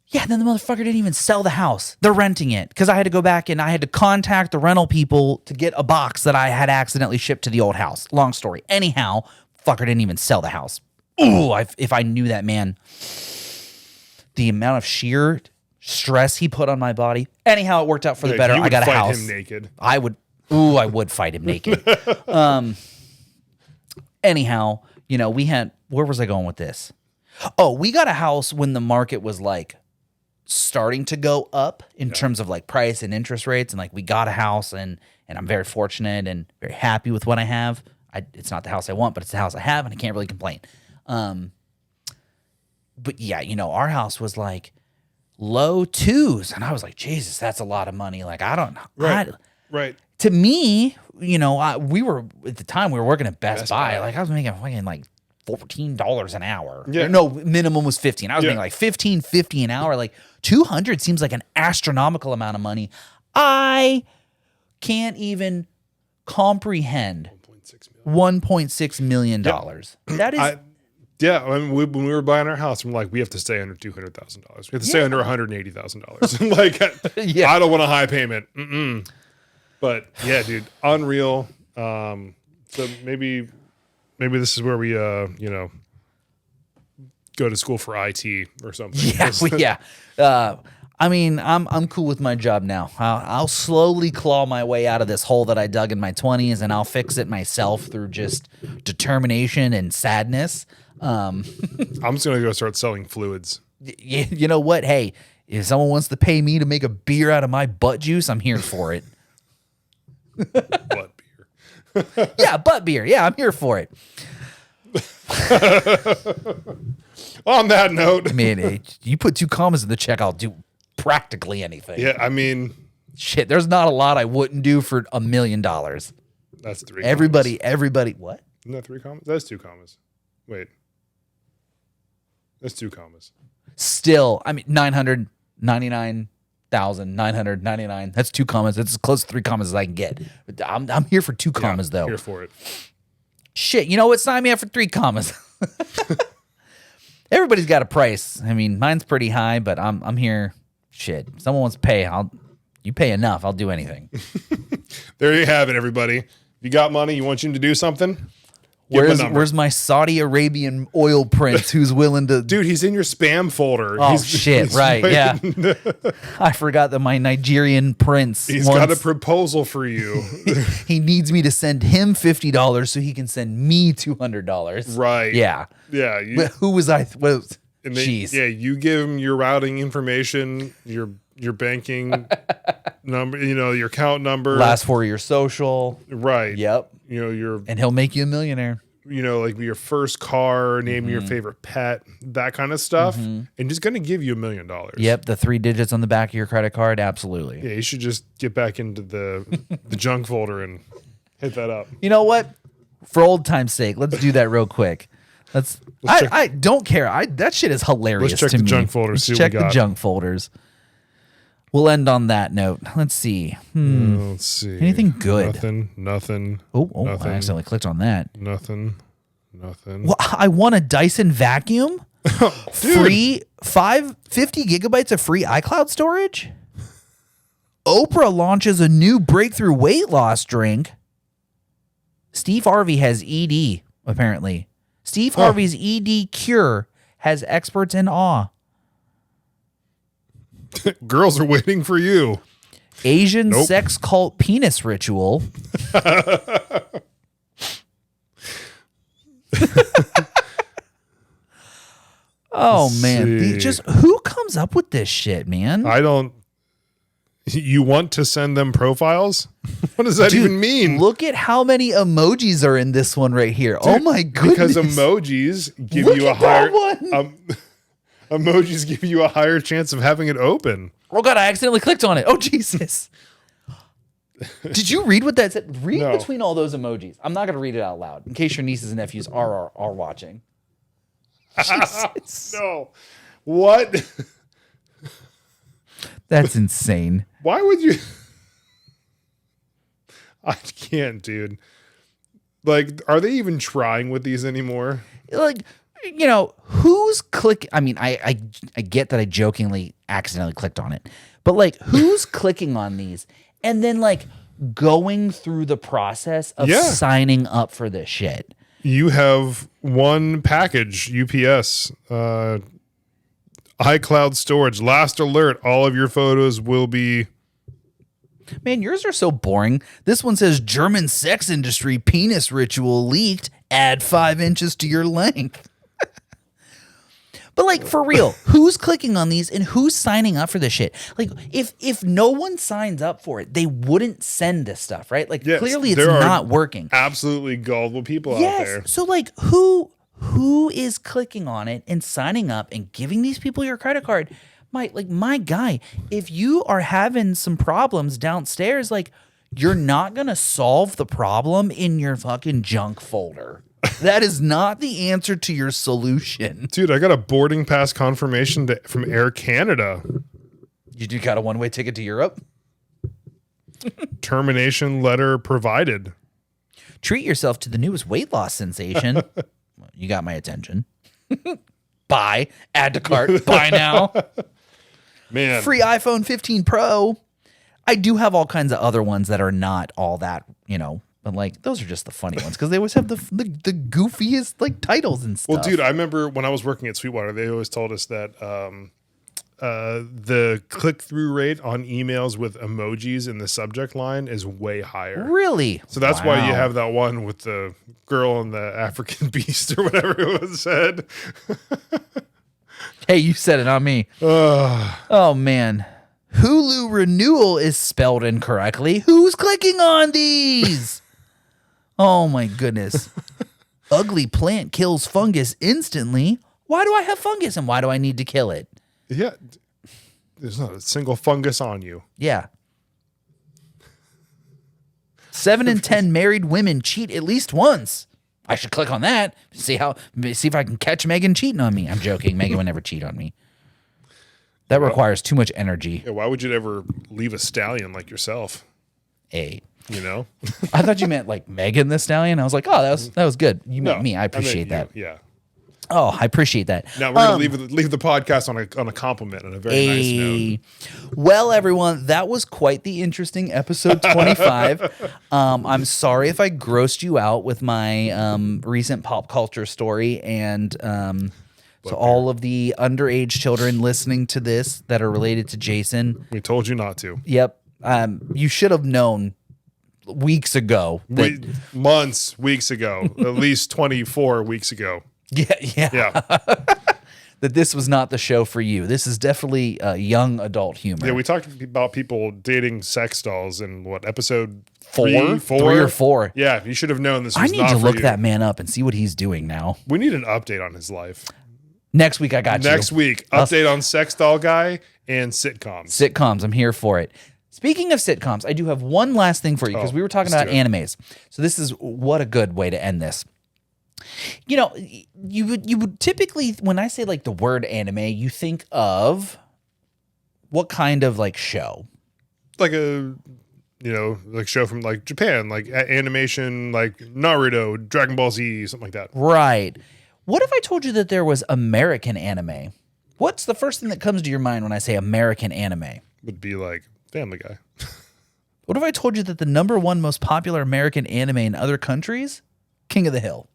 Yeah, then the motherfucker didn't even sell the house. They're renting it because I had to go back and I had to contact the rental people to get a box that I had accidentally shipped to the old house. Long story. Anyhow, fucker didn't even sell the house. Ooh, if I knew that man, the amount of sheer stress he put on my body. Anyhow, it worked out for the better. I got a house. Him naked. I would fight him naked. Anyhow, you know, where was I going with this? Oh, we got a house when the market was like starting to go up in terms of like price and interest rates. And like we got a house and I'm very fortunate and very happy with what I have. It's not the house I want, but it's the house I have and I can't really complain. But yeah, our house was like low twos, and I was like, Jesus, that's a lot of money. Like, I don't know. Right. To me, we were at the time we were working at Best Buy. Like, I was making fucking like $14 an hour. Yeah. No, minimum was 15. I was making like $15.50 an hour. Like 200 seems like an astronomical amount of money. I can't even comprehend $1.6 million. That is when we were buying our house, I'm like, we have to stay under $200,000. We have to stay under $180,000. Like, I don't want a high payment. But yeah, dude, unreal. So maybe this is where we, go to school for IT or something. I mean, I'm cool with my job now. I'll slowly claw my way out of this hole that I dug in my 20s, and I'll fix it myself through just determination and sadness. I'm just gonna go start selling fluids. You know what? Hey, if someone wants to pay me to make a beer out of my butt juice, I'm here for it. Butt beer. Yeah, butt beer. Yeah, I'm here for it. On that note, I mean, hey, you put 2 commas in the check, I'll do practically anything. Yeah, I mean, shit, there's not a lot I wouldn't do for $1 million. That's 3. Everybody, what? Isn't that 3 commas? That's 2 commas. Wait, that's 2 commas. Still, I mean, 999,999. That's 2 commas. That's as close to 3 commas as I can get. But I'm here for 2 commas though. Here for it. Shit, you know what? Sign me up for 3 commas. Everybody's got a price. I mean, mine's pretty high, but I'm here. Shit, if someone wants to pay, you pay enough, I'll do anything. There you have it, everybody. If you got money, you want you to do something. Where's my Saudi Arabian oil prince who's willing to? Dude, he's in your spam folder. Oh, shit, right, yeah. I forgot that my Nigerian prince. He's got a proposal for you. He needs me to send him $50 so he can send me $200. Right. Yeah. Yeah. Who was I? Jeez. Yeah, you give him your routing information, your banking number, your account number. Last 4 of your social. Right. Yep. And he'll make you a millionaire. Like your first car, name your favorite pet, that kind of stuff. And just going to give you $1 million. Yep. The 3 digits on the back of your credit card. Absolutely. Yeah. You should just get back into the junk folder and hit that up. You know what? For old time's sake, let's do that real quick. I don't care. That shit is hilarious. Let's check to the me. junk folders. Let's check the junk folders. We'll end on that note. Let's see. Let's see. Anything good? Nothing. Oh, nothing. I accidentally clicked on that. Nothing. Well, I want a Dyson vacuum. Free 50 gigabytes of free iCloud storage. Oprah launches a new breakthrough weight loss drink. Steve Harvey has ED, apparently. Steve Harvey's ED cure has experts in awe. Girls are waiting for you. Asian sex cult penis ritual. Oh, man. Who comes up with this shit, man? I don't. You want to send them profiles? What does that even mean? Look at how many emojis are in this one right here. Dude, oh my goodness. Because emojis give you a higher emojis give you a higher chance of having it open. Oh god, I accidentally clicked on it. Oh Jesus. Did you read what that said? Read between all those emojis. I'm not going to read it out loud in case your nieces and nephews are watching. Jesus. No. What? That's insane. Why would you? I can't, dude. Like, are they even trying with these anymore? Like, who's clicking? I mean, I get that I jokingly accidentally clicked on it, but like, who's clicking on these and then like going through the process of signing up for this shit? You have one package, UPS, iCloud storage, last alert, all of your photos will be... Man, yours are so boring. This one says German sex industry penis ritual leaked, add 5 inches to your length. But like, for real, who's clicking on these and who's signing up for this shit? Like, if no one signs up for it, they wouldn't send this stuff, right? Like, clearly it's not working. Absolutely gullible people out there. So like, who Who is clicking on it and signing up and giving these people your credit card? My guy, if you are having some problems downstairs, like, you're not going to solve the problem in your fucking junk folder. That is not the answer to your solution. Dude, I got a boarding pass confirmation from Air Canada. You do got a one-way ticket to Europe? Termination letter provided. Treat yourself to the newest weight loss sensation. You got my attention. Buy. Add to cart. Buy now. Man. Free iPhone 15 Pro. I do have all kinds of other ones that are not all that, but like those are just the funny ones because they always have the goofiest like titles and stuff. Well, dude, I remember when I was working at Sweetwater, they always told us that the click-through rate on emails with emojis in the subject line is way higher. Really? So that's why you Wow. have that one with the girl and the African beast or whatever it was said. Hey, you said it, not me. Oh, man. Hulu renewal is spelled incorrectly. Who's clicking on these? Oh, my goodness. Ugly plant kills fungus instantly. Why do I have fungus and why do I need to kill it? Yeah. There's not a single fungus on you. Yeah. 7 in 10 married women cheat at least once. I should click on that. See if I can catch Megan cheating on me. I'm joking. Megan would never cheat on me. That requires too much energy. Yeah, why would you ever leave a stallion like yourself? A. You know? I thought you meant like Megan the Stallion. I was like, oh, that was good. You meant me. I appreciate meant that. you, Yeah. Oh, I appreciate that. Now we're gonna leave the podcast on a compliment, on a very nice note. Well, everyone, that was quite the interesting episode 25. I'm sorry if I grossed you out with my recent pop culture story, and so all of the underage children listening to this that are related to Jason. We told you not to. Yep, you should have known weeks ago. Months, weeks ago, at least 24 weeks ago. Yeah. That this was not the show for you. This is definitely young adult humor. Yeah, we talked about people dating sex dolls in what, episode Three or four. Yeah, you should have known this I was need not to for look you. that man up and see what he's doing now. We need an update on his life. Next week, I got you. Next week, update on sex doll guy and sitcoms. Sitcoms, I'm here for it. Speaking of sitcoms, I do have one last thing for you because we were talking about animes. So this is what a good way to end this. You know, you would typically, when I say like the word anime, you think of what kind of like show? Like a, like show from like Japan, like animation, like Naruto, Dragon Ball Z, something like that. Right. What if I told you that there was American anime? What's the first thing that comes to your mind when I say American anime? Would be like Family Guy. What if I told you that the number one most popular American anime in other countries? King of the Hill.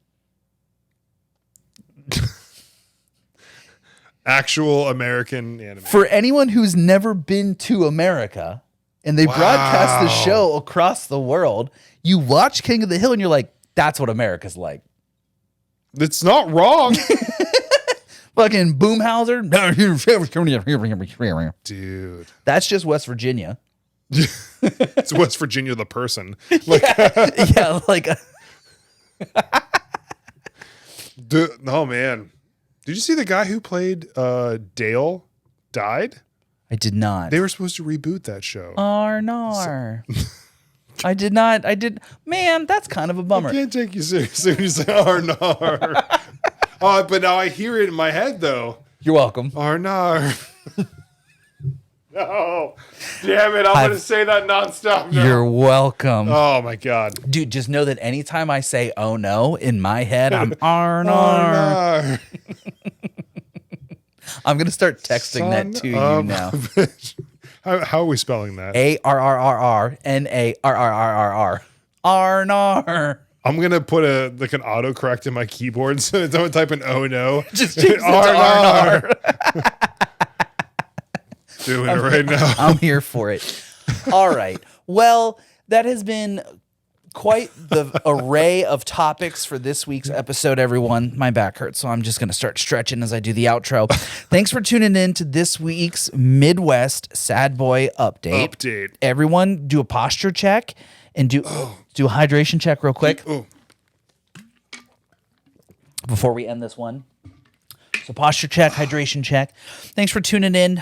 Actual American anime. For anyone who's never been to America and they broadcast the show across the world, you watch King of the Hill and you're like, that's what America's like. It's not wrong. Fucking Boomhauser. Dude. That's just West Virginia. It's West Virginia, the person. Yeah, like... Dude, oh, man. Did you see the guy who played Dale died? I did not. They were supposed to reboot that show. Arnar. I did not. Man, that's kind of a bummer. I can't take you seriously when you say Arnar. Oh, but now I hear it in my head, though. You're welcome. Arnar. No. Damn it. I'm going to say that nonstop now. You're welcome. Oh, my God. Dude, just know that anytime I say, oh no, in my head, I'm Arnar. I'm going to start texting that to you now. How are we spelling that? ARRRNARRRR. Arnar. I'm going to put an autocorrect in my keyboard so that don't type in oh no. Just change it to Arnar. Doing it right now. I'm here for it. All right. Well, that has been quite the array of topics for this week's episode, everyone. My back hurts, so I'm just going to start stretching as I do the outro. Thanks for tuning in to this week's Midwest Sad Boy Update. Everyone, do a posture check and do a hydration check real quick. before we end this one. So posture check, hydration check. Thanks for tuning in.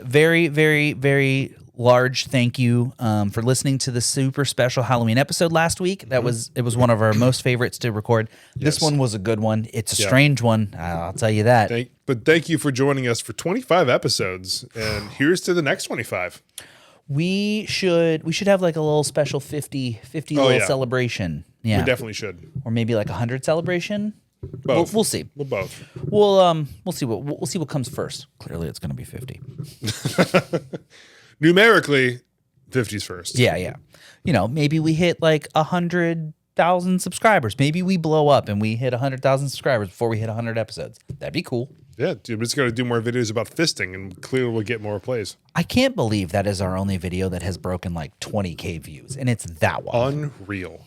Very, very, very large thank you for listening to the super special Halloween episode last week. It was one of our most favorites to record. This one was a good one. It's a strange one. I'll tell you that. But thank you for joining us for 25 episodes. And here's to the next 25. We should have like a little special 50 little celebration. Yeah. We definitely should. Or maybe like 100 celebration. Both. We'll see. We'll both. We'll see what comes first. Clearly it's going to be 50. Numerically, 50's first. Yeah. Maybe we hit like 100,000 subscribers. Maybe we blow up and we hit 100,000 subscribers before we hit 100 episodes. That'd be cool. Yeah, dude, we're just going to do more videos about fisting and clearly we'll get more plays. I can't believe that is our only video that has broken like 20K views, and it's that one. Unreal.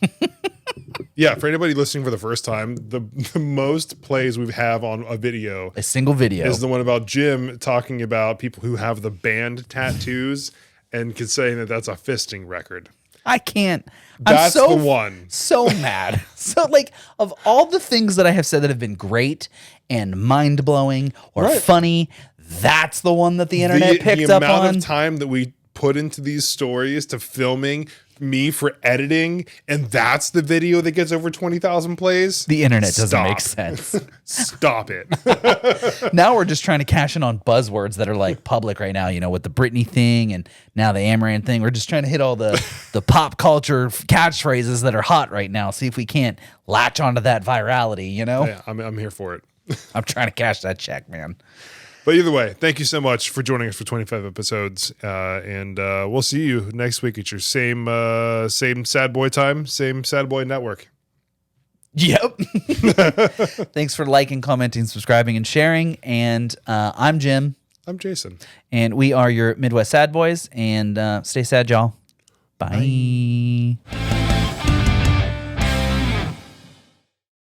Yeah, for anybody listening for the first time, the most plays we have on a video, a single video, is the one about Jim talking about people who have the band tattoos and saying that that's a fisting record. I can't. That's the one. So mad. So like, of all the things that I have said that have been great and mind blowing or funny, that's the one that the internet picked up on. The amount of time that we put into these stories to filming, me for editing, and that's the video that gets over 20,000 plays. The internet doesn't make sense. Stop it. Now we're just trying to cash in on buzzwords that are like public right now, with the Britney thing and now the Amaran thing. We're just trying to hit all the pop culture catchphrases that are hot right now. See if we can't latch onto that virality, Yeah, I'm here for it. I'm trying to cash that check, man. But either way, thank you so much for joining us for 25 episodes. And we'll see you next week at your same sad boy time, same sad boy network. Yep. Thanks for liking, commenting, subscribing, and sharing. And I'm Jim. I'm Jason. And we are your Midwest Sad Boys. And stay sad, y'all. Bye.